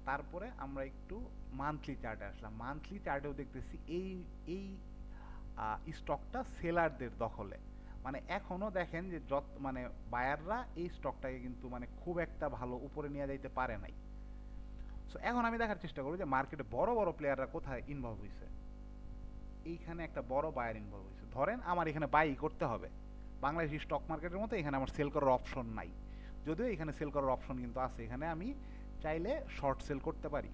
তারপরে আমরা একটু মান্থলি চার্টে আসলাম। মান্থলি চার্টেও দেখতেছি এই এই স্টকটা সেলারদের দখলে। মানে এখনো দেখেন যে মানে বায়াররা এই স্টকটাকে কিন্তু মানে খুব একটা ভালো উপরে নিয়ে যাইতে পারে নাই। সো এখন আমি দেখার চেষ্টা করব যে মার্কেটে বড় বড় প্লেয়াররা কোথায় ইনভলভ হয়েছে। এইখানে একটা বড় বায়ার ইনভলভ হয়েছে। ধরেন আমার এখানে বাই করতে হবে, বাংলাদেশি স্টক মার্কেটের মতো এখানে আমার সেল করার অপশন নাই। যদিও এখানে সেল করার অপশন কিন্তু আছে, এখানে আমি চাইলে শর্ট সেল করতে পারি,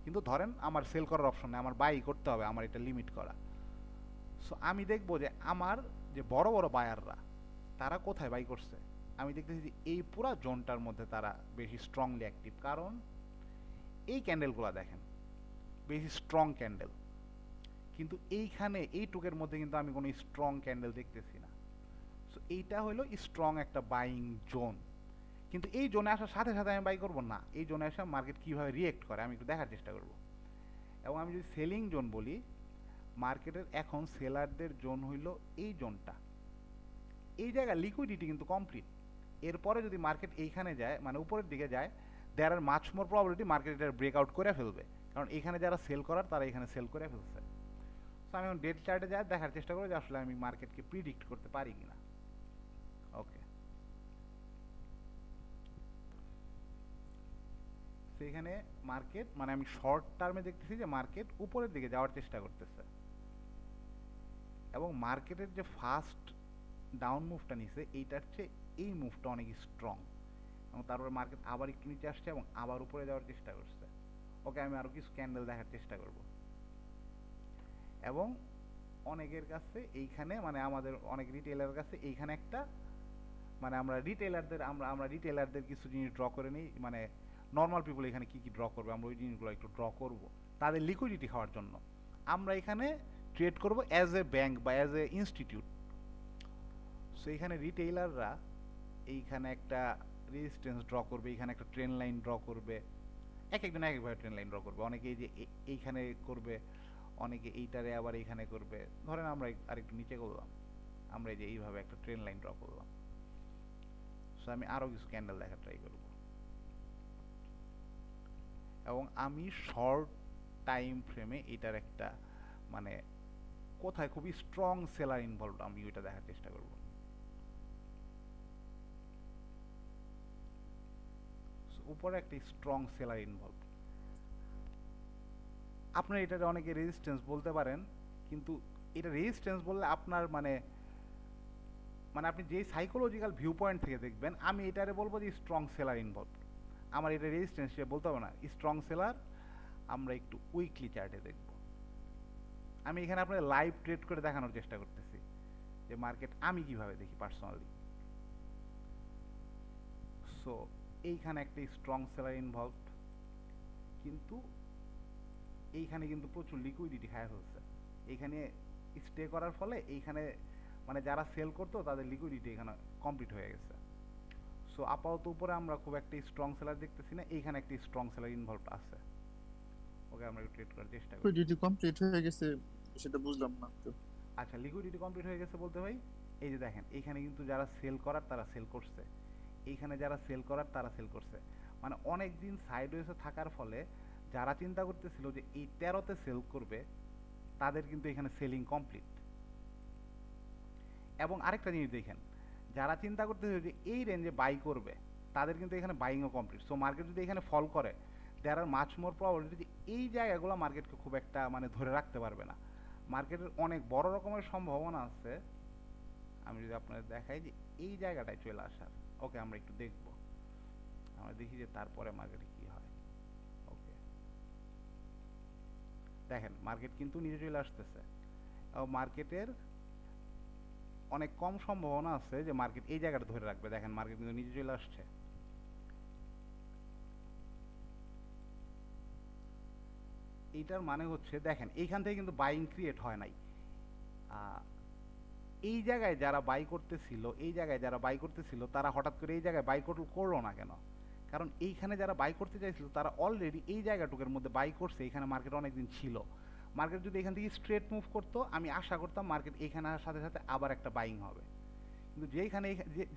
কিন্তু ধরেন আমার সেল করার অপশন নেই, আমার বাই করতে হবে, আমার এটা লিমিট করা। সো আমি দেখবো যে আমার যে বড় বড় বায়াররা তারা কোথায় বাই করছে। আমি দেখতেছি যে এই পুরা জোনটার মধ্যে তারা বেশি স্ট্রংলি অ্যাক্টিভ, কারণ এই ক্যান্ডেলগুলো দেখেন বেশি স্ট্রং ক্যান্ডেল, কিন্তু এইখানে এই টুকের মধ্যে কিন্তু আমি কোনো স্ট্রং ক্যান্ডেল দেখতেছি না। সো এইটা হলো স্ট্রং একটা বাইং জোন। কিন্তু এই জোনে আসার সাথে সাথে আমি বাই করবো না, এই জোনে আসা মার্কেট কীভাবে রিয়েক্ট করে আমি একটু দেখার চেষ্টা করব। এবং আমি যদি সেলিং জোন বলি, মার্কেটের এখন সেলারদের জোন হইল এই জোনটা। এই জায়গায় লিকুইডিটি কিন্তু কমপ্লিট। এরপরে যদি মার্কেট এইখানে যায়, মানে উপরের দিকে যায়, there are much more probability market এটার ব্রেকআউট করে ফেলবে, কারণ এখানে যারা সেল করার তারা এখানে সেল করে ফেলছে। সো আমি এখন ডেট চার্টে যাই, দেখার চেষ্টা করবো যে আসলে আমি মার্কেটকে প্রিডিক্ট করতে পারি কিনা। ওকে, সেখানে মার্কেট মানে আমি শর্ট টার্মে দেখতেছি যে মার্কেট উপরের দিকে যাওয়ার চেষ্টা করতেছে, এবং মার্কেটের যে ফার্স্ট ডাউন মুভটা নিছে এইটার চেয়ে এই মুভটা অনেক স্ট্রং, এবং তারপরে মার্কেট আবার একটু নিচে আসছে এবং আবার উপরে যাওয়ার চেষ্টা করছে। ওকে, আমি আরও কিছু ক্যান্ডেল দেখার চেষ্টা করব। এবং অনেকের কাছে এইখানে মানে আমাদের অনেক রিটেলারের কাছে এইখানে একটা মানে আমরা রিটেলারদের কিছু জিনিস ড্র করে নিই, মানে নর্মাল পিপল এখানে কি কি ড্র করবে আমরা ওই জিনিসগুলো একটু ড্র করব তাদের লিকুইডিটি খাওয়ার জন্য। আমরা এখানে ট্রেড করব অ্যাজ এ ব্যাংক বা অ্যাজ এ ইনস্টিটিউট। সো এখানে রিটেইলাররা এইখানে একটা রেজিস্ট্যান্স ড্র করবে, এইখানে একটা ট্রেন লাইন ড্র করবে, এক একজন এক একভাবে ট্রেন লাইন ড্র করবে। অনেকে এই যে এইখানে করবে, অনেকে এইটারে আবার এইখানে করবে। ধরেন আমরা আরেকটু নিচে করলাম, আমরা এই যে এইভাবে একটা ট্রেন লাইন ড্র করলাম। সো আমি আরও কিছু ক্যান্ডেল দেখার ট্রাই করব, এবং আমি শর্ট টাইম ফ্রেমে এটার একটা মানে কোথায় খুবই স্ট্রং সেলার ইনভলভ আমি ওইটা দেখার চেষ্টা করব। উপরে একটা স্ট্রং সেলার ইনভলভ। আপনার এটাতে অনেকে রেজিস্ট্যান্স বলতে পারেন, কিন্তু এটা রেজিস্ট্যান্স বললে আপনার মানে মানে আপনি যেই সাইকোলজিক্যাল ভিউ পয়েন্ট থেকে দেখবেন, আমি এটারে বলবো যে স্ট্রং সেলার ইনভলভ। আমার এটা রেজিস্ট্যান্স হিসেবে বলতে হবে না, স্ট্রং সেলার। আমরা একটু উইকলি চার্টে দেখব। আমি এখানে আপনার লাইভ ট্রেড করে দেখানোর চেষ্টা করতেছি যে মার্কেট আমি কিভাবে দেখি পার্সোনালি। সো এইখানে একটা স্ট্রং সেলার ইনভলভ, কিন্তু এইখানে কিন্তু প্রচুর লিকুইডিটি খায় ফেলছে। এইখানে স্টে করার ফলে এইখানে মানে যারা সেল করতো তাদের লিকুইডিটি এখানে কমপ্লিট হয়ে গেছে। সো আপাতত উপরে আমরা খুব একটা স্ট্রং সেলার দেখতেছি না, এইখানে একটা স্ট্রং সেলার ইনভলভ আছে। ওকে আমরা একটু ট্রেড করার চেষ্টা করি। লিকুইডিটি কমপ্লিট হয়ে গেছে, সেটা বুঝলাম না তো। আচ্ছা, লিকুইডিটি কমপ্লিট হয়ে গেছে বলতে ভাই এই যে দেখেন এইখানে কিন্তু যারা সেল করার তারা সেল করছে, এইখানে যারা সেল করার তারা সেল করছে। মানে অনেক দিন সাইডওয়েজে থাকার ফলে যারা চিন্তা করতেছিল যে এই 13তে সেল করবে, তাদের কিন্তু এখানে সেলিং কমপ্লিট। এবং আরেকটা জিনিস দেখেন, যারা চিন্তা করতেছিল যে এই রেঞ্জে বাই করবে, তাদের কিন্তু এখানে বাইংও কমপ্লিট। সো মার্কেট যদি এখানে ফল করে, দেয়ার আর মাছ মোর প্রবাবিলিটি যে এই জায়গাগুলো মার্কেটকে খুব একটা মানে ধরে রাখতে পারবে না। মার্কেটের অনেক বড় রকমের সম্ভাবনা আছে। আমি যদি আপনাদের দেখাই যে এই জায়গাটায় চলে আসার, ওকে আমরা একটু দেখব, আমরা দেখি যে তারপরে মার্কেটে কি হয়। ওকে দেখেন মার্কেট কিন্তু নিচে চলে আসতেছে, এবং মার্কেটের অনেক কম সম্ভাবনা আছে যে মার্কেট এই জায়গাটা ধরে রাখবে। দেখেন মার্কেট কিন্তু নিচে চলে আসছে। এইটার মানে হচ্ছে দেখেন এইখান থেকে কিন্তু বাইং ক্রিয়েট হয় নাই। এই জায়গায় যারা বাই করতেছিল, এই জায়গায় যারা বাই করতেছিল তারা হঠাৎ করে এই জায়গায় বাই করলো না কেন? কারণ এইখানে যারা বাই করতে চাইছিল তারা অলরেডি এই জায়গাটুকের মধ্যে বাই করছে। এখানে মার্কেট অনেকদিন ছিল। মার্কেট যদি এখান থেকে স্ট্রেট মুভ করতো, আমি আশা করতাম মার্কেট এইখানে আসার সাথে সাথে আবার একটা বাইং হবে। কিন্তু যেখানে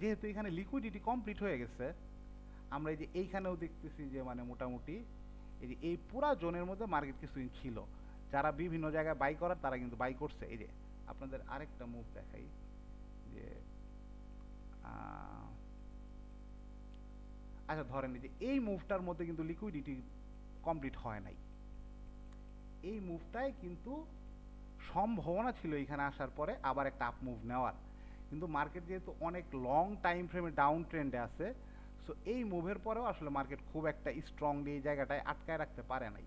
যেহেতু এখানে লিকুইডিটি কমপ্লিট হয়ে গেছে, আমরা এই যে এইখানেও দেখতেছি যে মানে মোটামুটি এই যে এই পুরা জোনের মধ্যে মার্কেট কিছুদিন ছিল। যারা বিভিন্ন জায়গায় বাই করার তারা কিন্তু বাই করছে। এই যে আপনাদের আরেকটা মুভ দেখাই যে আচ্ছা ধরেন এই যে এই মুভটার মধ্যে কিন্তু লিকুইডিটি কমপ্লিট হয় নাই। এই মুভটাই কিন্তু সম্ভাবনা ছিল এখানে আসার পরে আবার একটা আপ মুভ নেওয়ার, কিন্তু মার্কেট যেহেতু অনেক লং টাইম ফ্রেমে ডাউন ট্রেন্ডে আছে, সো এই মুভের পরেও আসলে মার্কেট খুব একটা স্ট্রংলি এই জায়গাটায় আটকায় রাখতে পারে নাই।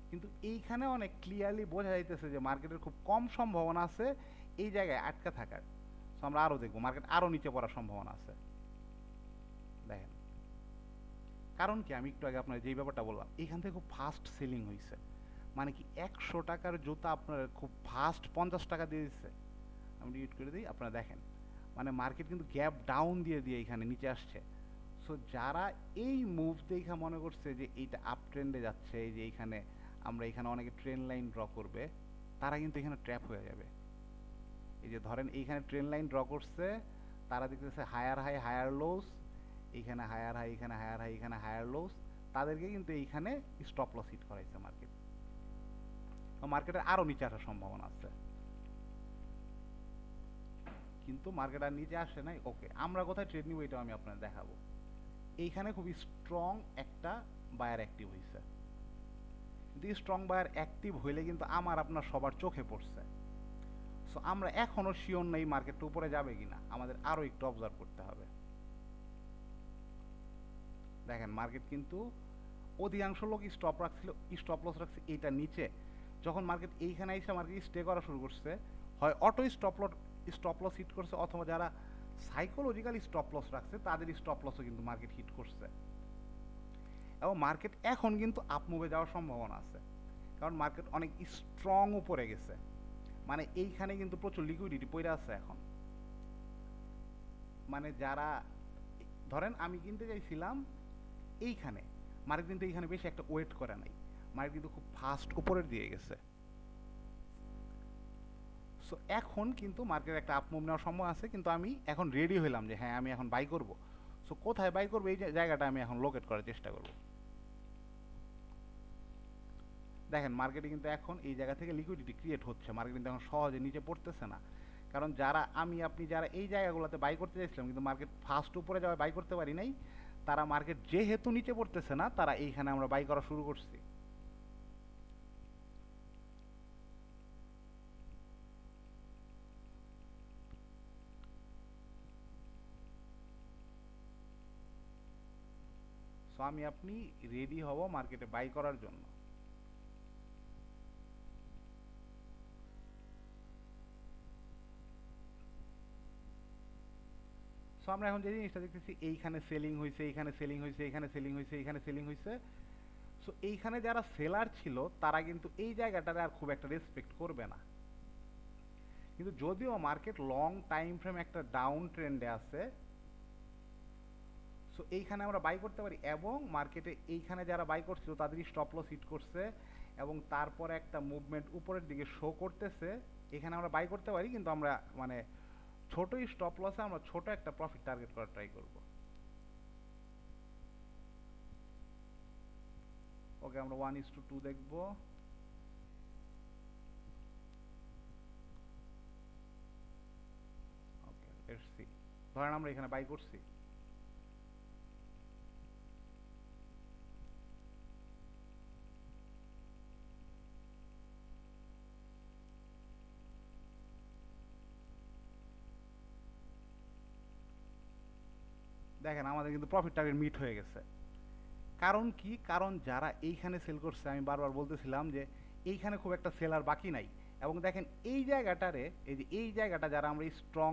কিন্তু এইখানে অনেক ক্লিয়ারলি বোঝা যাইতেছে যে মার্কেটের খুব কম সম্ভাবনা আছে এই জায়গায় আটকা থাকার। সো আমরা আরও দেখবো মার্কেট আরও নিচে পড়ার সম্ভাবনা আছে। দেখেন কারণ কি, আমি একটু আগে আপনার যেই ব্যাপারটা বললাম, এইখান থেকে খুব ফাস্ট সেলিং হয়েছে। মানে কি 100 টাকার জুতা আপনার খুব ফাস্ট 50 টাকা দিয়ে দিচ্ছে। আমি ডিলিট করে দিই, আপনারা দেখেন মানে মার্কেট কিন্তু গ্যাপ ডাউন দিয়ে দিয়ে এখানে নিচে আসছে। সো যারা এই মুভ দেখে মনে করছে যে এইটা আপ ট্রেন্ডে যাচ্ছে, এই যে এইখানে আমরা এখানে অনেকে ট্রেন লাইন ড্র করবে, তারা কিন্তু এখানে ট্র্যাপ হয়ে যাবে। এই যে ধরেন এইখানে ট্রেন লাইন ড্র করছে, তারা দেখতেছে হায়ার হাই হায়ার লোস, এইখানে হায়ার হাই, এখানে হায়ার হাই, এখানে হায়ার লোস, তাদেরকে কিন্তু এইখানে স্টপ লস হিট করাইছে মার্কেট। তো মার্কেটের আরও নিচে আসার সম্ভাবনা আছে, কিন্তু মার্কেট আর নিচে আসে নাই। ওকে আমরা কোথায় ট্রেড নিব এটাও আমি আপনাদের দেখাবো। এইখানে খুব স্ট্রং একটা বায়ার অ্যাক্টিভ হয়েছে, কিন্তু স্ট্রং বায়ার অ্যাক্টিভ হইলে কিন্তু আমার আপনার সবার চোখে পড়ছে। সো আমরা এখনো শিওর নেই মার্কেটটা উপরে যাবে কিনা, আমাদের আরো একটু অবজার্ভ করতে হবে। দেখেন মার্কেট কিন্তু অধিকাংশ লোক স্টপ রাখছিল, স্টপ লস রাখছে এইটা নিচে। যখন মার্কেট এইখানে এসে মার্কেট স্টে করা শুরু করছে, হয় অটো স্টপ লস হিট করছে, অথবা যারা সাইকোলজিক্যাল স্টপ লস রাখছে তাদের স্টপ লসও কিন্তু মার্কেট হিট করছে। এবং মার্কেট এখন কিন্তু আপ মুভে যাওয়ার সম্ভাবনা আছে, কারণ মার্কেট অনেক স্ট্রং উপরে গেছে। মানে এইখানে কিন্তু প্রচুর লিকুইডিটি পড়ে আছে এখন। মানে যারা ধরেন আমি কিনতে চাইছিলাম এইখানে, মার্কেট কিন্তু এইখানে বেশি একটা ওয়েট করে নাই, মার্কেট কিন্তু খুব ফাস্ট উপরের দিয়ে গেছে। সো এখন কিন্তু মার্কেট একটা আপ মুভ নেওয়ার সময় আছে, কিন্তু আমি এখন রেডি হইলাম যে হ্যাঁ আমি এখন বাই করব। সো কোথায় বাই করবো এই জায়গাটা আমি এখন লোকেট করার চেষ্টা করব। দেখেন মার্কেটে কিন্তু এখন এই জায়গা থেকে লিকুইডিটি ক্রিয়েট হচ্ছে, মার্কেট কিন্তু এখন সহজে নিচে পড়তেছে না। কারণ যারা আপনি যারা এই জায়গাগুলোতে বাই করতে চাইছিলাম, কিন্তু মার্কেট ফাস্ট উপরে যাওয়ায় বাই করতে পারি নাই, তারা মার্কেট যেহেতু নিচে পড়তেছে না, তারা এইখানে আমরা বাই করা শুরু করছি। সো আমি আপনি রেডি হব মার্কেটে বাই করার জন্য। সো আমরা এখন যে জিনিসটা দেখতেছি, এইখানে সেলিং হয়েছে, এইখানে সেলিং হয়েছে, এইখানে সেলিং হয়েছে, এইখানে সেলিং হয়েছে। সো এইখানে যারা সেলার ছিল তারা কিন্তু এই জায়গাটারে আর খুব একটা রেসপেক্ট করবে না। কিন্তু যদিও মার্কেট লং টাইম ফ্রেম একটা ডাউন ট্রেন্ডে আছে, সো এইখানে আমরা বাই করতে পারি, এবং মার্কেটে এইখানে যারা বাই করছিল তাদের স্টপ লস হিট করছে এবং তারপরে একটা মুভমেন্ট উপরের দিকে শো করতেছে, এখানে আমরা বাই করতে পারি। কিন্তু আমরা মানে ছোট স্টপ লসে আমরা ছোট একটা প্রফিট টার্গেট করার ট্রাই করব। ওকে, আমরা 1:2 দেখবো। ওকে, লেটস সি। ধরেন আমরা এখানে বাই করছি, দেখেন আমাদের কিন্তু প্রফিট টার্গেট মিট হয়ে গেছে। কারণ কি? কারণ যারা এইখানে সেল করছে, আমি বারবার বলতেছিলাম যে এইখানে খুব একটা সেলার বাকি নাই, এবং দেখেন এই জায়গাটারে, এই যে এই জায়গাটা যারা আমরা স্ট্রং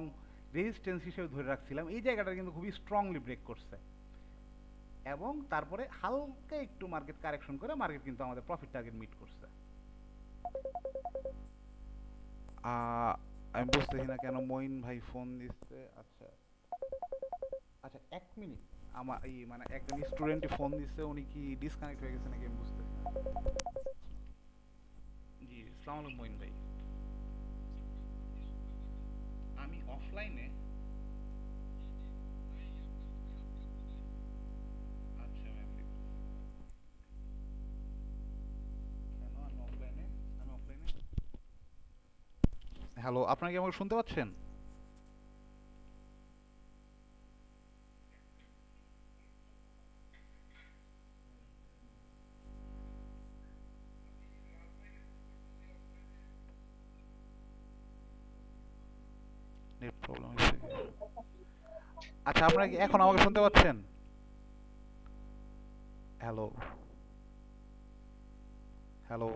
রেজিস্ট্যান্স হিসেবে ধরে রাখছিলাম, এই জায়গাটা কিন্তু খুবই স্ট্রংলি ব্রেক করছে, এবং তারপরে হালকা একটু মার্কেট কারেকশন করে মার্কেট কিন্তু আমাদের প্রফিট টার্গেট মিট করছে। আমি বুঝতেছি না কেন মঈন ভাই ফোন দিচ্ছে। আচ্ছা আচ্ছা, 1 মিনিট। আমার এই মানে একজন স্টুডেন্টই ফোন দিচ্ছে, উনি কি ডিসকানেক্ট হয়ে গেছে নাকি আমি বুঝতেছি না। জি, আসসালামু আলাইকুম মঈন ভাই। আমি অফলাইনে। আচ্ছা ম্যাম, কেন আমি অফলাইনে? আমি অফলাইনে। হ্যালো, আপনারা কি আমাকে শুনতে পাচ্ছেন? নেট প্রবলেম হচ্ছে। আচ্ছা, আপনারা কি এখন আমাকে শুনতে পাচ্ছেন? হ্যালো হ্যালো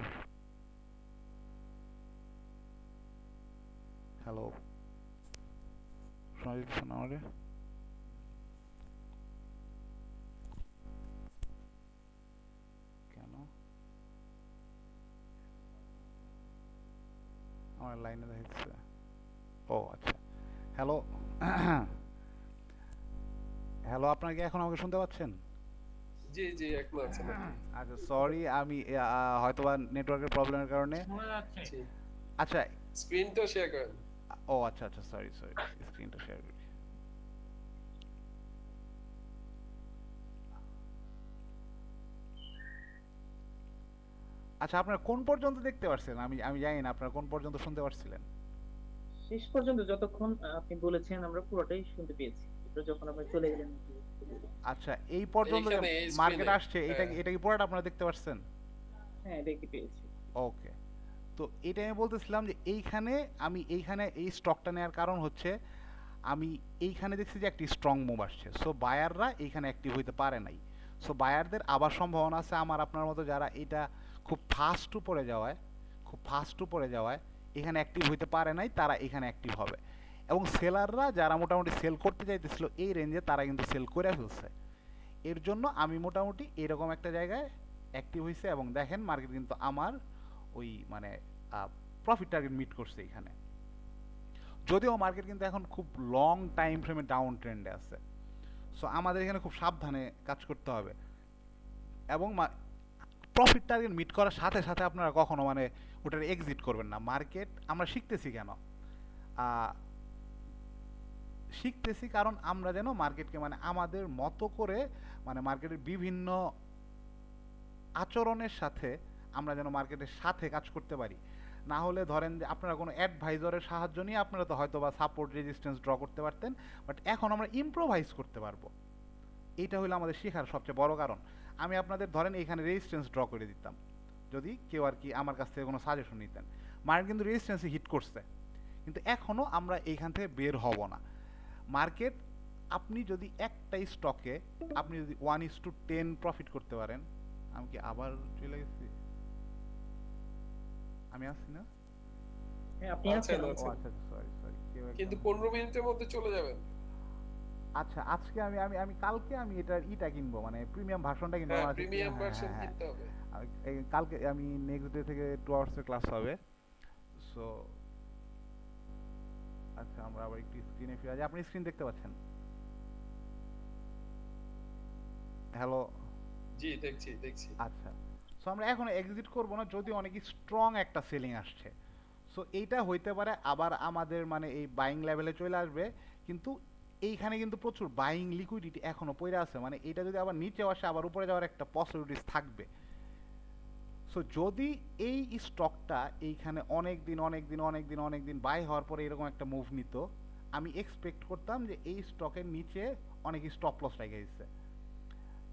হ্যালো, শোনা যাচ্ছে না আমারে? কেন আমার লাইনে দেখাচ্ছে? ও আচ্ছা, হ্যালো হ্যালো, আপনারা কি এখন আমাকে শুনতে পাচ্ছেন? জি জি, একলা আছেন আপনি। আচ্ছা, সরি, আমি হয়তোবা নেটওয়ার্কের প্রবলেমের কারণে। শোনা যাচ্ছে। জি, আচ্ছা, স্ক্রিনটা শেয়ার করেন। ও আচ্ছা আচ্ছা, সরি সরি, স্ক্রিনটা শেয়ার করি। আচ্ছা, আপনারা কোন পর্যন্ত দেখতে পারছেন? আমি আমি জানি না আপনারা কোন পর্যন্ত শুনতে পারছিলেন। শেষ পর্যন্ত যতক্ষণ আপনি বলেছেন আমরা পুরোটাই শুনতে পেয়েছি। এরপর যখন আপনি চলে গেলেন, আচ্ছা, এই পর্যন্ত এইখানে এই মার্কেট স্ক্রিনে। আসছে, এটা হ্যাঁ এটা কি পুরোটা আপনারা দেখতে পারছেন? হ্যাঁ দেখতে পেয়েছি। ওকে, তো এটা আমি বলতেছিলাম যে এইখানে আমি এইখানে এই স্টকটা নেওয়ার কারণ হচ্ছে আমি এইখানে দেখছি যে একটি স্ট্রং মুভ আসছে, সো বায়াররা এইখানে অ্যাক্টিভ হইতে পারে নাই। সো বায়ারদের আবার সম্ভাবনা আছে আমার আপনার মতো যারা এটা খুব ফাস্ট উপরে যাওয়ায়, খুব ফাস্ট উপরে যাওয়ায় এখানে অ্যাক্টিভ হইতে পারে নাই, তারা এখানে অ্যাক্টিভ হবে। এবং সেলাররা যারা মোটামুটি সেল করতে চাইতেছিল এই রেঞ্জে, তারা কিন্তু সেল করে ফেলছে। এর জন্য আমি মোটামুটি এরকম একটা জায়গায় অ্যাক্টিভ হয়েছে, এবং দেখেন মার্কেট কিন্তু আমার ওই মানে প্রফিট টার্গেট মিট করছে এখানে। যদিও মার্কেট কিন্তু এখন খুব লং টাইম ফ্রেমে ডাউন ট্রেন্ডে আছে, সো আমাদের এখানে খুব সাবধানে কাজ করতে হবে। এবং প্রফিট টার্গেট মিট করার সাথে সাথে আপনারা কখনো মানে ওটার এক্সিট করবেন না। মার্কেট আমরা শিখতেছি কেন? শিখতেছি কারণ আমরা যেন মার্কেটকে মানে আমাদের মতো করে, মানে মার্কেটের বিভিন্ন আচরণের সাথে আমরা যেন মার্কেটের সাথে কাজ করতে পারি। না হলে ধরেন যে আপনারা কোনো অ্যাডভাইজরের সাহায্য নিয়ে আপনারা তো হয়তো বা সাপোর্ট রেজিস্ট্যান্স ড্র করতে পারতেন, বাট এখন আমরা ইম্প্রোভাইজ করতে পারবো। এইটা হলো আমাদের শেখার সবচেয়ে বড় কারণ। আমি আপনাদের ধরেন এখানে রেজিস্ট্যান্স ড্র করে দিতাম যদি কেউ আর কি আমার কাছ থেকে কোনো সাজেশন নিতেন। মার্কেট কিন্তু রেজিস্ট্যান্সে হিট করছে, কিন্তু এখনও আমরা এইখান থেকে বের হব না। মার্কেট আপনি যদি একটা স্টকে আপনি যদি 1:10 প্রফিট করতে পারেন, আমি কি আবার চলে গেছি? আমি আসছি না? হ্যাঁ আপনি আছেন, আছেন। ও আছেন। আচ্ছা সরি সরি, কেউ কিন্তু একটা 15 মিনিটের মধ্যে চলে যাবেন। আচ্ছা আজকে আমি আমি আমি কালকে আমি এটার ইটা কিনবো, মানে প্রিমিয়াম ভার্সনটা কিনবো। হ্যাঁ, আমার আছে প্রিমিয়াম হ্যাঁ ভার্সন হ্যাঁ হ্যাঁ কিনতে হবে। কালকে আমি নেক্সট ডে থেকে 2 আওয়ার্সের ক্লাস হবে। সো আচ্ছা আমরা আবার একটু স্ক্রিনে ফিরে যাই। আপনি স্ক্রিন দেখতে পাচ্ছেন? হ্যালো। জি, দেখছি দেখছি। আচ্ছা, সো আমরা এখন এক্সিট করব না, যদি অনেক স্ট্রং একটা সেলিং আসছে। সো এইটা হইতে পারে আবার আমাদের মানে এই বাইং লেভেলে চলে আসবে, কিন্তু এইখানে কিন্তু প্রচুর বাইং লিকুইডিটি এখনো পড়ে আছে, মানে এটা যদি আবার নিচে আসে আবার উপরে যাওয়ার একটা পসিবিলিটিস থাকবে। সো যদি এই স্টকটা এইখানে অনেক দিন অনেক দিন অনেক দিন অনেক দিন বাই হওয়ার পরে এরকম একটা মুভ নিত, আমি এক্সপেক্ট করতাম যে এই স্টকের নিচে অনেক স্টপ লস রেখে দিচ্ছে।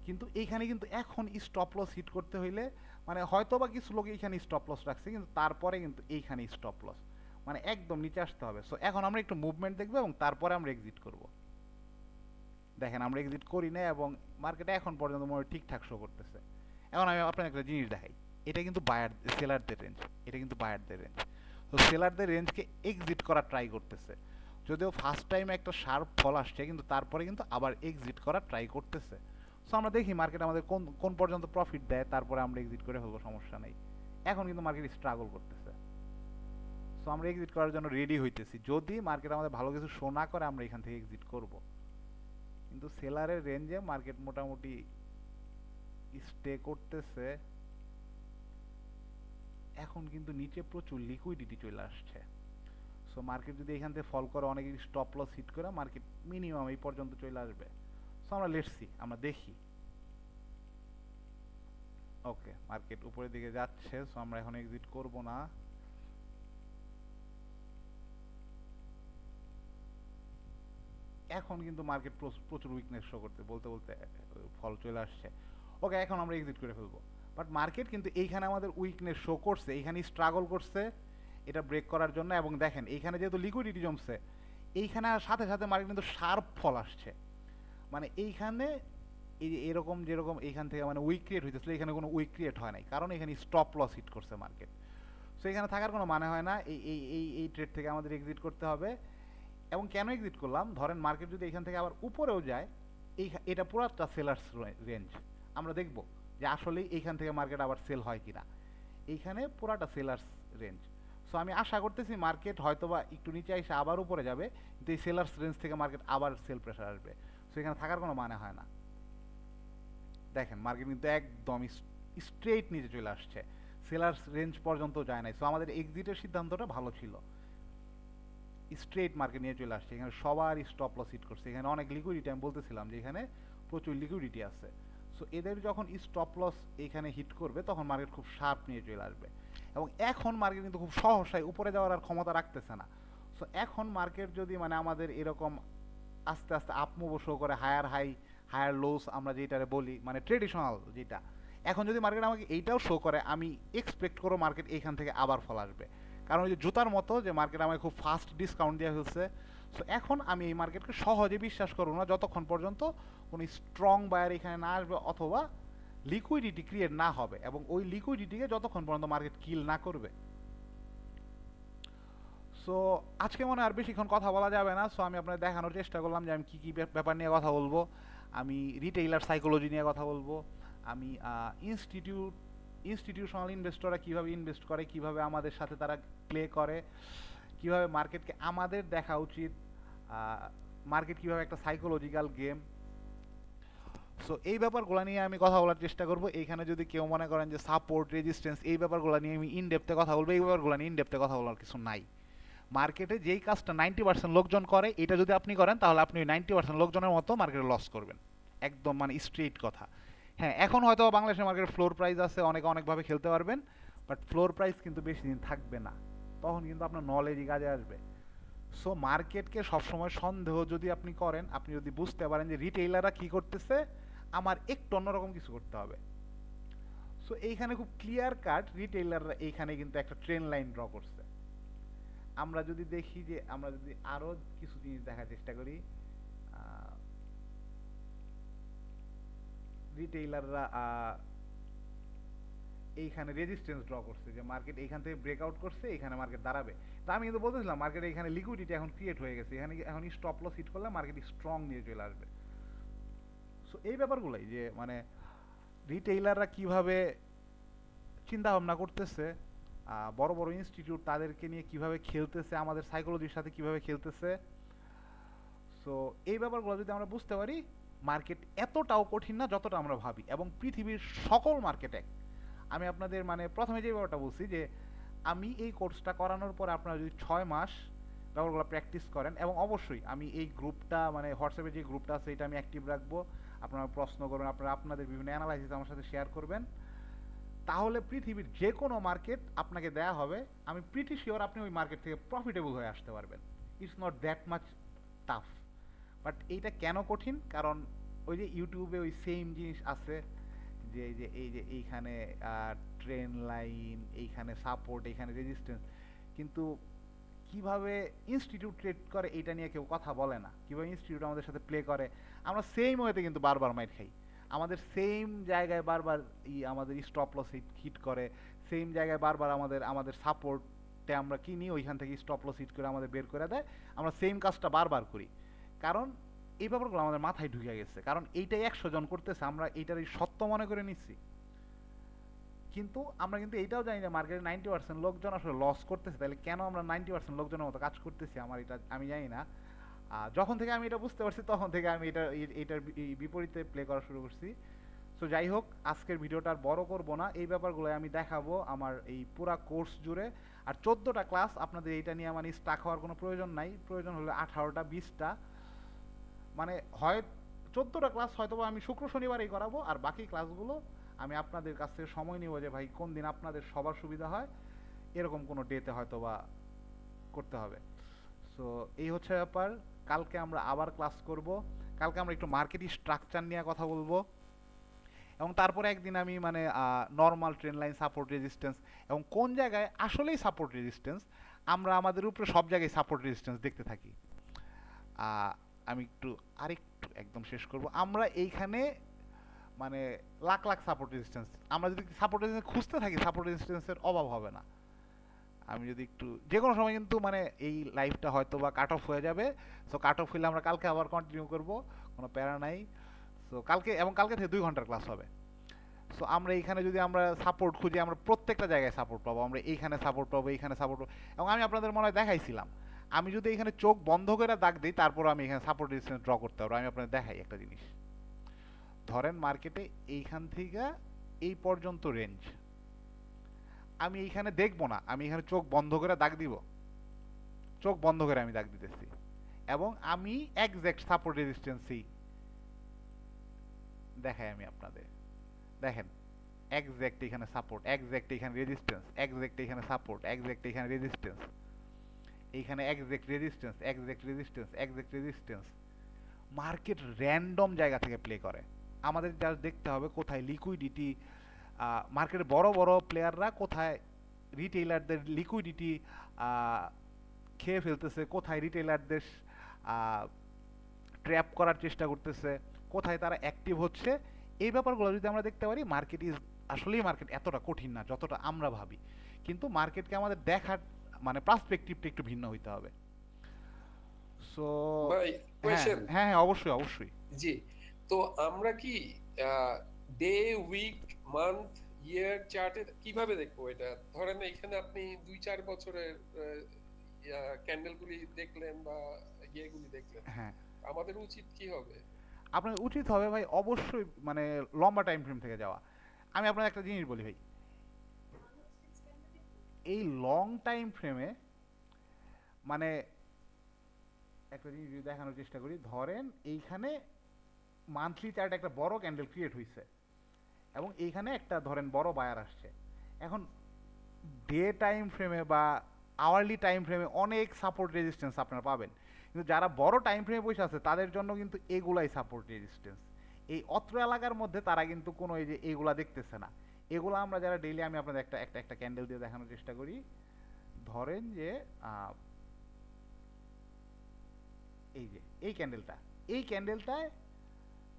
কিন্তু এইখানে কিন্তু এখন স্টপ লস হিট করতে হইলে মানে হয়তো বা কিছু লোক এইখানে স্টপ লস রাখছে, কিন্তু তারপরে কিন্তু এইখানে স্টপ লস মানে একদম নিচে আসতে হবে। সো এখন আমরা একটু মুভমেন্ট দেখবো এবং তারপরে আমরা এক্সিট করব। দেখেন আমরা এক্সিট করি না এবং মার্কেটে এখন পর্যন্ত মনে হয় ঠিকঠাক শো করতেছে। এখন আমি আপনাকে একটা জিনিস দেখাই, এটা কিন্তু সেলারদের রেঞ্জ, এটা কিন্তু বায়ারদের রেঞ্জ। তো সেলারদের রেঞ্জকে এক্সিট করার ট্রাই করতেছে, যদিও ফার্স্ট টাইম একটা শার্প ফল আসছে, কিন্তু তারপরে কিন্তু আবার এক্সিট করার ট্রাই করতেছে। সো আমরা দেখি মার্কেট আমাদের কোন কোন পর্যন্ত প্রফিট দেয়, তারপরে আমরা এক্সিট করে ফেলবো, সমস্যা নেই। এখন কিন্তু মার্কেট স্ট্রাগল করতেছে, সো আমরা এক্সিট করার জন্য রেডি হইতেছি। যদি মার্কেট আমাদের ভালো কিছু শো না করে আমরা এখান থেকে এক্সিট করব, কিন্তু সেলারের রেঞ্জে মার্কেট মোটামুটি স্টে করতেছে। এখন কিন্তু নিচে প্রচুর লিকুইডিটি চলে আসছে। সো মার্কেট যদি এখান থেকে ফল করে অনেক স্টপ লস হিট করে মার্কেট মিনিমাম এই পর্যন্ত চলে আসবে। সো আমরা লেটস সি, আমরা দেখি। ওকে, মার্কেট উপরের দিকে যাচ্ছে, সো আমরা এখন এক্সিট করব না। এখন কিন্তু মার্কেট প্রচুর উইকনেস শো করতে বলতে বলতে ফল চলে আসছে। ওকে, এখন আমরা এক্সিট করে ফেলবো। বাট মার্কেট কিন্তু এইখানে আমাদের উইকনেস শো করছে, এইখানে স্ট্রাগল করছে এটা ব্রেক করার জন্য। এবং দেখেন এইখানে যেহেতু লিকুইডিটি জমছে, এইখানে সাথে সাথে মার্কেট কিন্তু শার্প ফল আসছে। মানে এইখানে এই যে এরকম যেরকম এইখান থেকে মানে উইক ক্রিয়েট হইতেছিল, এখানে কোনো উইক ক্রিয়েট হয় নাই, কারণ এখানে স্টপ লস হিট করছে মার্কেট। সো এখানে থাকার কোনো মানে হয় না, এই এই এই এই ট্রেড থেকে আমাদের এক্সিট করতে হবে। এবং কেন এক্সিট করলাম, ধরেন মার্কেট যদি এখান থেকে আবার উপরেও যায়, এটা পুরোটা সেলার্স রেঞ্জ, আমরা দেখব যে আসলেই এইখান থেকে মার্কেট আবার সেল হয় কিনা। এইখানে পুরাটা সেলার্স রেঞ্জ। সো আমি আশা করতেছি মার্কেট হয়তোবা একটু নিচে এসে আবার উপরে যাবে, কিন্তু এই সেলার্স রেঞ্জ থেকে মার্কেট আবার সেল প্রেশার আসবে। সো এখানে থাকার কোনো মানে হয় না। দেখেন মার্কেট কিন্তু একদম স্ট্রেট নিচে চলে আসছে, সেলার্স রেঞ্জ পর্যন্ত যায় নাই। সো আমাদের এক্সিটের সিদ্ধান্তটা ভালো ছিল, স্ট্রেট মার্কেট নিয়ে চলে আসছে। এখানে সবার স্টপ লস হিট করছে, এখানে অনেক লিকুইডিটি, আমি বলতেছিলাম যে এখানে প্রচুর লিকুইডিটি আছে। সো এদের যখন স্টপ লস এখানে হিট করবে তখন মার্কেট খুব শার্প নিয়ে চলে আসবে। এবং এখন মার্কেট কিন্তু খুব সহসায় উপরে যাওয়ার আর ক্ষমতা রাখতেছে না। সো এখন মার্কেট যদি মানে আমাদের এরকম আস্তে আস্তে আপ মুভ শো করে, হায়ার হাই হায়ার লোস আমরা যেটারে বলি মানে ট্রেডিশনাল যেটা, এখন যদি মার্কেট আমাকে এইটাও শো করে, আমি এক্সপেক্ট করবো মার্কেট এইখান থেকে আবার ফল আসবে। কারণ ওই যে জুতার মতো যে মার্কেট আমাকে খুব ফাস্ট ডিসকাউন্ট দেওয়া হয়েছে। সো এখন আমি এই মার্কেটকে সহজে বিশ্বাস করবো না যতক্ষণ পর্যন্ত কোনো স্ট্রং বায়ার এখানে না আসবে অথবা লিকুইডিটি ক্রিয়েট না হবে, এবং ওই লিকুইডিটিকে যতক্ষণ পর্যন্ত মার্কেট কিল না করবে। সো আজকে মনে হয় আর বেশিক্ষণ কথা বলা যাবে না। সো আমি আপনাদের দেখানোর চেষ্টা করলাম যে আমি কী কী ব্যাপার নিয়ে কথা বলবো। আমি রিটেইলার সাইকোলজি নিয়ে কথা বলবো, আমি ইনস্টিটিউশনাল ইনভেস্টররা কীভাবে ইনভেস্ট করে, কীভাবে আমাদের সাথে তারা প্লে করে, কীভাবে মার্কেটকে আমাদের দেখা উচিত, মার্কেট কীভাবে একটা সাইকোলজিক্যাল গেম। সো এই ব্যাপারগুলো নিয়ে আমি কথা বলার চেষ্টা করব। এইখানে যদি কেউ মনে করেন যে সাপোর্ট রেজিস্ট্যান্স এই ব্যাপারগুলো নিয়ে আমি ইনডেপথে কথা বলবো, এই ব্যাপারগুলো নিয়ে ইনডেপথে কথা বলার কিছু নাই। মার্কেটে যেই কাজটা 90% লোকজন করে, এটা যদি আপনি করেন তাহলে আপনি 90% লোকজনের মতো মার্কেটে লস করবেন, একদম মানে স্ট্রেট কথা। হ্যাঁ, এখন হয়তো বাংলাদেশের মার্কেটে ফ্লোর প্রাইস আছে, অনেকে অনেকভাবে খেলতে পারবেন, বাট ফ্লোর প্রাইস কিন্তু বেশি দিন থাকবে না, তখন কিন্তু আপনার নলেজই কাজে আসবে। সো মার্কেটকে সবসময় সন্দেহ যদি আপনি করেন, আপনি যদি বুঝতে পারেন যে রিটেইলাররা কি করতেছে, আমার একটু অন্যরকম কিছু করতে হবে। সো এইখানে খুব ক্লিয়ার কাট রিটেইলাররা এইখানে কিন্তু একটা ট্রেন লাইন ড্র করছে। আমরা যদি দেখি যে আমরা যদি আরো কিছু জিনিস দেখার চেষ্টা করি, রিটেইলাররা এইখানে রেজিস্ট্যান্স ড্র করছে যে মার্কেট এইখান থেকে ব্রেকআউট করছে, এখানে মার্কেট দাঁড়াবে। তো আমি কিন্তু বলতেছিলাম মার্কেটে এখানে লিকুইডিটি এখন ক্রিয়েট হয়ে গেছে, এখানে এখন স্টপ লস হিট করলে মার্কেট স্ট্রং নিয়ে চলে আসবে। সো এই ব্যাপারগুলোই যে মানে রিটেইলাররা কিভাবে চিন্তা ভাবনা করতেছে, বড় বড় ইনস্টিটিউট তাদেরকে নিয়ে কিভাবে খেলতেছে, আমাদের সাইকোলজির সাথে কিভাবে খেলতেছে। সো এই ব্যাপারগুলো যদি আমরা বুঝতে পারি, মার্কেট এতটাও কঠিন না যতটা আমরা ভাবি, এবং পৃথিবীর সকল মার্কেট এক। আমি আপনাদের মানে প্রথমে যে ব্যাপারটা বলছি যে আমি এই কোর্সটা করানোর পর আপনারা যদি 6 মাস ব্যাপারগুলো প্র্যাকটিস করেন, এবং অবশ্যই আমি এই গ্রুপটা মানে হোয়াটসঅ্যাপে যে গ্রুপটা আছে এটা আমি অ্যাক্টিভ রাখবো, আপনারা প্রশ্ন করবেন, আপনারা আপনাদের বিভিন্ন অ্যানালাইসিস আমার সাথে শেয়ার করবেন, তাহলে পৃথিবীর যে কোনো মার্কেট আপনাকে দেয়া হবে, আমি প্রিটি শিওর আপনি ওই মার্কেট থেকে প্রফিটেবল হয়ে আসতে পারবেন। It's not that much tough. But এইটা কেন কঠিন? কারণ ওই যে ইউটিউবে ওই সেম জিনিস আছে যে এই যে এইখানে ট্রেন লাইন, এইখানে সাপোর্ট, এইখানে রেজিস্ট্যান্স, কিন্তু কিভাবে ইনস্টিটিউট ট্রেড করে এইটা নিয়ে কেউ কথা বলে না। কিভাবে ইনস্টিটিউট আমাদের সাথে প্লে করে, আমরা সেম ওয়েতে কিন্তু বারবার মাইর খাই। আমাদের সেম জায়গায় বারবার আমাদের স্টপ লস হিট করে, সেম জায়গায় বারবার আমাদের সাপোর্টে আমরা কিনি, ওইখান থেকে স্টপ লস হিট করে আমাদের বের করে দেয়। আমরা সেম কাজটা বারবার করি, কারণ এই ব্যাপারগুলো আমাদের মাথায় ঢুকে গেছে, কারণ এইটাই 100 জন করতেছে, আমরা এইটারই সত্য মনে করে নিচ্ছি। কিন্তু আমরা কিন্তু এইটাও জানি যে মার্কেটে 90% লোকজন আসলে লস করতেছে, তাহলে কেন আমরা 90% লোকজনের মতো কাজ করতেছি আমি জানি না। যখন থেকে আমি এটা বুঝতে পারছি তখন থেকে আমি এটার বিপরীতে প্লে করা শুরু করছি। সো যাই হোক, আজকের ভিডিওটা আর বড় করব না, এই ব্যাপারগুলো আমি দেখাবো আমার এই পুরা কোর্স জুড়ে। আর 14টা ক্লাস, আপনাদের এইটা নিয়ে মানে স্টাক হওয়ার কোনো প্রয়োজন নাই, প্রয়োজন হলে 18টা 20টা, মানে হয় 14টা ক্লাস হয়তো আমি শুক্র শনিবারেই করাবো, আর বাকি ক্লাসগুলো আমি আপনাদের কাছ থেকে সময় নিব যে ভাই কোন দিন আপনাদের সবার সুবিধা হয়, এরকম কোনো ডেতে হয়তো বা করতে হবে। সো এই হচ্ছে ব্যাপার। কালকে আমরা আবার ক্লাস করব, কালকে আমরা একটু মার্কেটিং স্ট্রাকচার নিয়ে কথা বলবো, এবং তারপরে একদিন আমি মানে normal train line, support, resistance, এবং কোন জায়গায় আসলেই সাপোর্ট রেজিস্ট্যান্স, আমরা আমাদের উপরে সব জায়গায় সাপোর্ট রেজিস্ট্যান্স দেখতে থাকি। আমি আরেকটু একদম শেষ করব। আমরা এইখানে মানে লাখ লাখ সাপোর্ট রেজিস্ট্যান্স, আমরা যদি সাপোর্ট রেজিস্ট্যান্স খুঁজতে থাকি, সাপোর্ট রেজিস্ট্যান্সের অভাব হবে না। আমি যদি একটু যে কোনো সময় কিন্তু মানে এই লাইফটা হয়তো বা কাট অফ হয়ে যাবে। সো কাট অফ হলে আমরা কালকে আবার কন্টিনিউ করব, কোনো প্যারা নাই। সো কালকে থেকে 2 ঘন্টার ক্লাস হবে। সো আমরা এইখানে যদি আমরা সাপোর্ট খুঁজি, আমরা প্রত্যেকটা জায়গায় সাপোর্ট পাবো, আমরা এইখানে সাপোর্ট পাবো, এইখানে সাপোর্ট পাবো। এবং আমি আপনাদের মনে হয় দেখাইছিলাম, আমি যদি এখানে চোখ বন্ধ করে দাগ দিই, তারপর আমি এখানে সাপোর্ট রেজিস্ট্যান্স ড্র করতে পারবো। আমি আপনাদের দেখাই একটা জিনিস। ধরেন মার্কেটে এইখান থেকে এই পর্যন্ত রেঞ্জ, আমি এইখানে দেখবো না, আমি এখানে চোখ বন্ধ করে দাগ দিব, চোখ বন্ধ করে আমি দাগ দিতেছি, এবং আমি এক্সাক্ট সাপোর্ট রেজিস্ট্যান্সই দেখাই আমি আপনাদের। দেখেন এক্সাক্ট এখানে সাপোর্ট, এক্সাক্ট এখানে রেজিস্ট্যান্স, এক্সাক্ট এখানে সাপোর্ট, এক্সাক্ট এখানে রেজিস্ট্যান্স, এইখানে exact resistance, exact resistance, exact resistance. Market random জায়গা থেকে প্লে করে, আমাদের জাস্ট দেখতে হবে কোথায় লিকুইডিটি, মার্কেটের বড় বড় প্লেয়াররা কোথায় রিটেইলারদের লিকুইডিটি খেয়ে ফেলতেছে, কোথায় রিটেইলারদের ট্র্যাপ করার চেষ্টা করতেছে, কোথায় তারা অ্যাক্টিভ হচ্ছে। এই ব্যাপারগুলো যদি আমরা দেখতে পারি, আসলেই মার্কেট এতটা কঠিন না যতটা আমরা ভাবি। কিন্তু মার্কেটকে আমাদের দেখার মানে পার্সপেক্টিভটা একটু ভিন্ন হইতে হবে। সো ভাই কোয়েশ্চেন, হ্যাঁ হ্যাঁ অবশ্যই অবশ্যই। জি, তো আমরা কি ডে, উইক, মান্থ, ইয়ার চার্টে কিভাবে দেখবো এটা? ধরেন এখানে আপনি 2-4 বছরের ক্যান্ডেলগুলি দেখলেন বা ইয়েগুলি দেখলেন, হ্যাঁ, আমাদের উচিত কি হবে? আপনার উচিত হবে ভাই অবশ্যই মানে লম্বা টাইম ফ্রেম থেকে যাওয়া। আমি আপনার একটা জিনিস বলি ভাই, এই লং টাইম ফ্রেমে মানে একটা জিনিস যদি দেখানোর চেষ্টা করি, ধরেন এইখানে মান্থলি চার্ট একটা বড় ক্যান্ডেল ক্রিয়েট হয়েছে, এবং এইখানে একটা ধরেন বড় বায়ার আসছে। এখন ডে টাইম ফ্রেমে বা আওয়ারলি টাইম ফ্রেমে অনেক সাপোর্ট রেজিস্ট্যান্স আপনারা পাবেন, কিন্তু যারা বড় টাইম ফ্রেমে বসে আছে তাদের জন্য কিন্তু এগুলাই সাপোর্ট রেজিস্ট্যান্স। এই অত্র এলাকার মধ্যে তারা কিন্তু কোনো এই যে এগুলা দেখতেছে না। এগুলো আমরা যারা ডেইলি, আমি আপনাদের একটা একটা একটা ক্যান্ডেল দিয়ে দেখানোর চেষ্টা করি। ধরেন যে এই যে এই ক্যান্ডেলটায়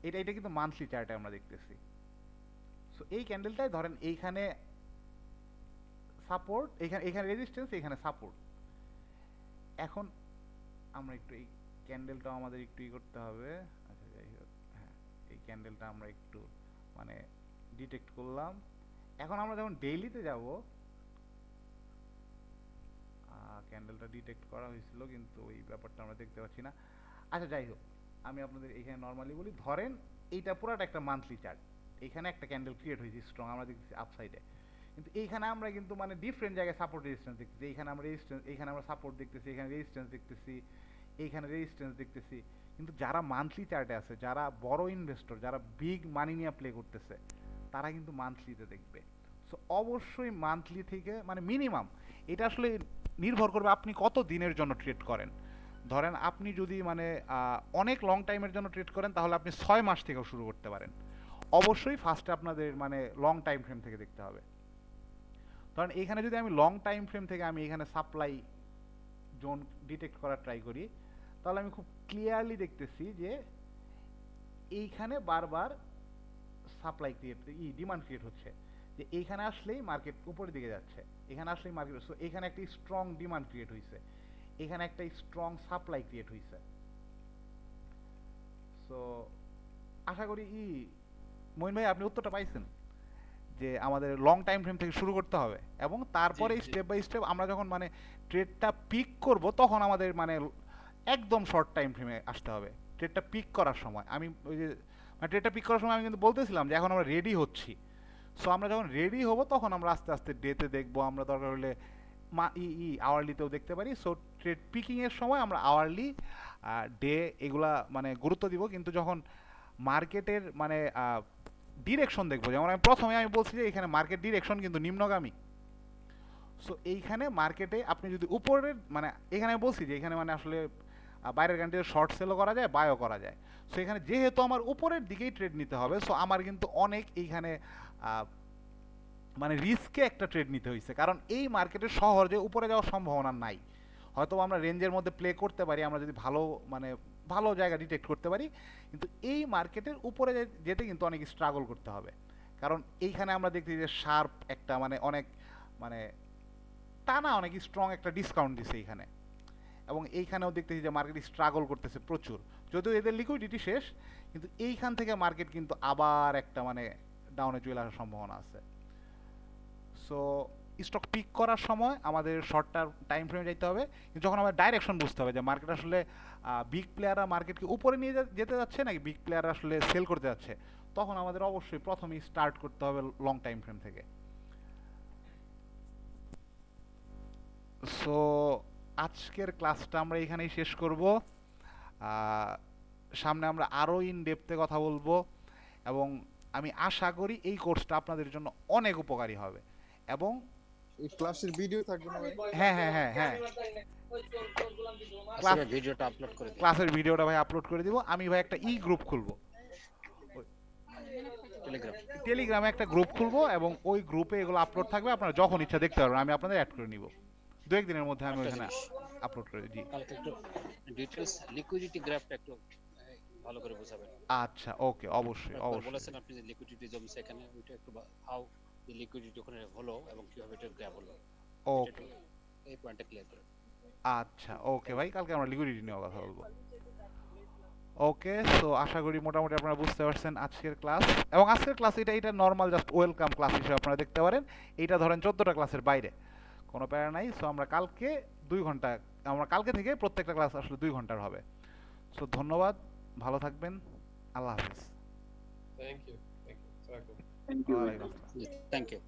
এটা এটা কিন্তু মান্থলি চার্টে আমরা দেখতেছি। সো এই ক্যান্ডেলটায় ধরেন এইখানে সাপোর্ট, এখানে রেজিস্ট্যান্স, এখানে সাপোর্ট। এখন আমরা একটু এই ক্যান্ডেলটাও আমাদের একটু করতে হবে। আচ্ছা যাই হোক, হ্যাঁ এই ক্যান্ডেলটা আমরা একটু মানে ডিটেক্ট করলাম। এখন আমরা যখন ডেইলিতে যাব, ক্যান্ডেলটা ডিটেক্ট করা হয়েছিল কিন্তু ওই ব্যাপারটা আমরা দেখতে পাচ্ছি না। আচ্ছা যাই হোক, আমি আপনাদের এখানে নর্মালি বলি, ধরেন এইটা পুরাটা একটা মান্থলি চার্ট, এখানে একটা ক্যান্ডেল ক্রিয়েট হয়েছে স্ট্রং, আমরা দেখতেছি আপসাইডে, কিন্তু এইখানে আমরা কিন্তু মানে ডিফারেন্ট জায়গায় সাপোর্ট রেজিস্ট্যান্স দেখতেছি। এইখানে আমরা রেজিস্ট্যান্স, এইখানে আমরা সাপোর্ট দেখতেছি, এখানে রেজিস্ট্যান্স দেখতেছি, এইখানে রেজিস্ট্যান্স দেখতেছি। কিন্তু যারা মান্থলি চার্টে আছে, যারা বড় ইনভেস্টর, যারা বিগ মানি নিয়ে প্লে করতেছে, তারা কিন্তু মান্থলিতে দেখবে। সো অবশ্যই মান্থলি থেকে মানে মিনিমাম, এটা আসলে নির্ভর করবে আপনি কত দিনের জন্য ট্রেড করেন। ধরেন আপনি যদি মানে অনেক লং টাইমের জন্য ট্রেড করেন, তাহলে আপনি 6 মাস থেকেও শুরু করতে পারেন। অবশ্যই ফার্স্টে আপনাদের মানে লং টাইম ফ্রেম থেকে দেখতে হবে। ধরেন এইখানে যদি আমি লং টাইম ফ্রেম থেকে আমি এখানে সাপ্লাই জোন ডিটেক্ট করার ট্রাই করি, তাহলে আমি খুব ক্লিয়ারলি দেখতেছি যে এইখানে বারবার সাপ্লাই ক্রিয়েট, ডিমান্ড ক্রিয়েট হচ্ছে, যে এইখানে আসলেই মার্কেট উপরের দিকে যাচ্ছে, এখানে আসলেই মার্কেট। সো এখানে একটা স্ট্রং ডিমান্ড ক্রিয়েট হয়েছে, এখানে একটা স্ট্রং সাপ্লাই ক্রিয়েট হয়েছে। সো আশা করি মঈন ভাই আপনি উত্তরটা পাইছেন যে আমাদের লং টাইম ফ্রেম থেকে শুরু করতে হবে, এবং তারপরে স্টেপ বাই স্টেপ আমরা যখন মানে ট্রেডটা পিক করব, তখন আমাদের মানে একদম শর্ট টাইম ফ্রেমে আসতে হবে। ট্রেডটা পিক করার সময় আমি ওই যে মানে ট্রেডটা পিক করার সময় আমি কিন্তু বলতেছিলাম যে এখন আমরা রেডি হচ্ছি। সো আমরা যখন রেডি হব তখন আমরা আস্তে আস্তে ডেতে দেখবো, আমরা দরকার হলে আওয়ারলিতেও দেখতে পারি। সো ট্রেড পিকিংয়ের সময় আমরা আওয়ারলি, ডে এগুলা মানে গুরুত্ব দিব, কিন্তু যখন মার্কেটের মানে ডিরেকশন দেখবো, যেমন আমি প্রথমে আমি বলছি যে এখানে মার্কেট ডিরেকশন কিন্তু নিম্নগামী। সো এইখানে মার্কেটে আপনি যদি উপরের মানে এখানে আমি বলছি যে এখানে মানে আসলে বাইরের কান্ট্রিতে শর্ট সেলও করা যায়, বায়ও করা যায়। সো এখানে যেহেতু আমার উপরের দিকেই ট্রেড নিতে হবে, সো আমার কিন্তু অনেক এইখানে মানে রিস্কে একটা ট্রেড নিতে হয়েছে, কারণ এই মার্কেটে সহজে উপরে যাওয়ার সম্ভাবনা নাই। হয়তো আমরা রেঞ্জের মধ্যে প্লে করতে পারি, আমরা যদি ভালো মানে ভালো জায়গা ডিটেক্ট করতে পারি, কিন্তু এই মার্কেটের উপরে যেতে কিন্তু অনেক স্ট্রাগল করতে হবে। কারণ এইখানে আমরা দেখছি যে শার্প একটা মানে অনেক মানে টানা অনেক স্ট্রং একটা ডিসকাউন্ট দিছে এইখানে, এবং এইখানেও দেখতেছি যে মার্কেট স্ট্রাগল করতেছে প্রচুর, যদিও এদের লিকুইডিটি শেষ, কিন্তু এইখান থেকে মার্কেট কিন্তু আবার একটা মানে ডাউনে চলে আসার সম্ভাবনা আছে। সো স্টক পিক করার সময় আমাদের শর্ট টাইম ফ্রেমে যেতে হবে, কিন্তু যখন আমাদের ডাইরেকশন বুঝতে হবে যে মার্কেট আসলে বিগ প্লেয়াররা মার্কেটকে উপরে নিয়ে যেতে যাচ্ছে নাকি বিগ প্লেয়াররা আসলে সেল করতে যাচ্ছে, তখন আমাদের অবশ্যই প্রথমেই স্টার্ট করতে হবে লং টাইম ফ্রেম থেকে। সো আজকের ক্লাসটা আমরা এখানেই শেষ করব। সামনে আমরা আরও ইন ডেপথে কথা বলবো, এবং আমি আশা করি এই কোর্সটা আপনাদের জন্য অনেক উপকারী হবে। এবং এই ক্লাসের ভিডিও থাকবে না ভাই? হ্যাঁ হ্যাঁ হ্যাঁ হ্যাঁ ভিডিওটা আপলোড করে দিন। ক্লাসের ভিডিওটা ভাই আপলোড করে দিব। আমি ভাই একটা গ্রুপ খুলবো, টেলিগ্রামে একটা গ্রুপ খুলবো, এবং ওই গ্রুপে এগুলো আপলোড থাকবে, আপনারা যখন ইচ্ছা দেখতে পারবেন। আমি আপনাদের অ্যাড করে নিব, 2-1 দিনের মধ্যে আমি ওখানে আপলোড করে দিই। কালকে একটু ডিটেইলস লিকুইডিটি গ্রাফটা একটু ভালো করে বোঝাবেন। আচ্ছা ওকে, অবশ্যই অবশ্যই। বলেছেন আপনি যে লিকুইডিটি জমছে এখানে, ওইটা একটু হাউ দি লিকুইডিটি ওখানে হলো এবং কিভাবে এটা গ্র্যাব হলো, ওকে এই পয়েন্টটা ক্লিয়ার করুন। আচ্ছা ওকে ভাই, কালকে আমরা লিকুইডিটি নিয়ে কথা বলবো। ওকে, সো আশা করি মোটামুটি আপনারা বুঝতে পারছেন আজকের ক্লাস, এবং আজকের ক্লাস এটা নর্মাল জাস্ট ওয়েলকাম ক্লাস হিসেবে আপনারা দেখতে পারেন। এইটা ধরেন 14টা ক্লাসের বাইরে, কোনো প্যারা নাই। সো আমরা কালকে 2 ঘন্টা, আমরা কালকে থেকে প্রত্যেকটা ক্লাস আসলে 2 ঘন্টার হবে। সো ধন্যবাদ, ভালো থাকবেন, আল্লাহ হাফিজ। Thank you. ওয়ালাইকুম আসসালাম। Thank you.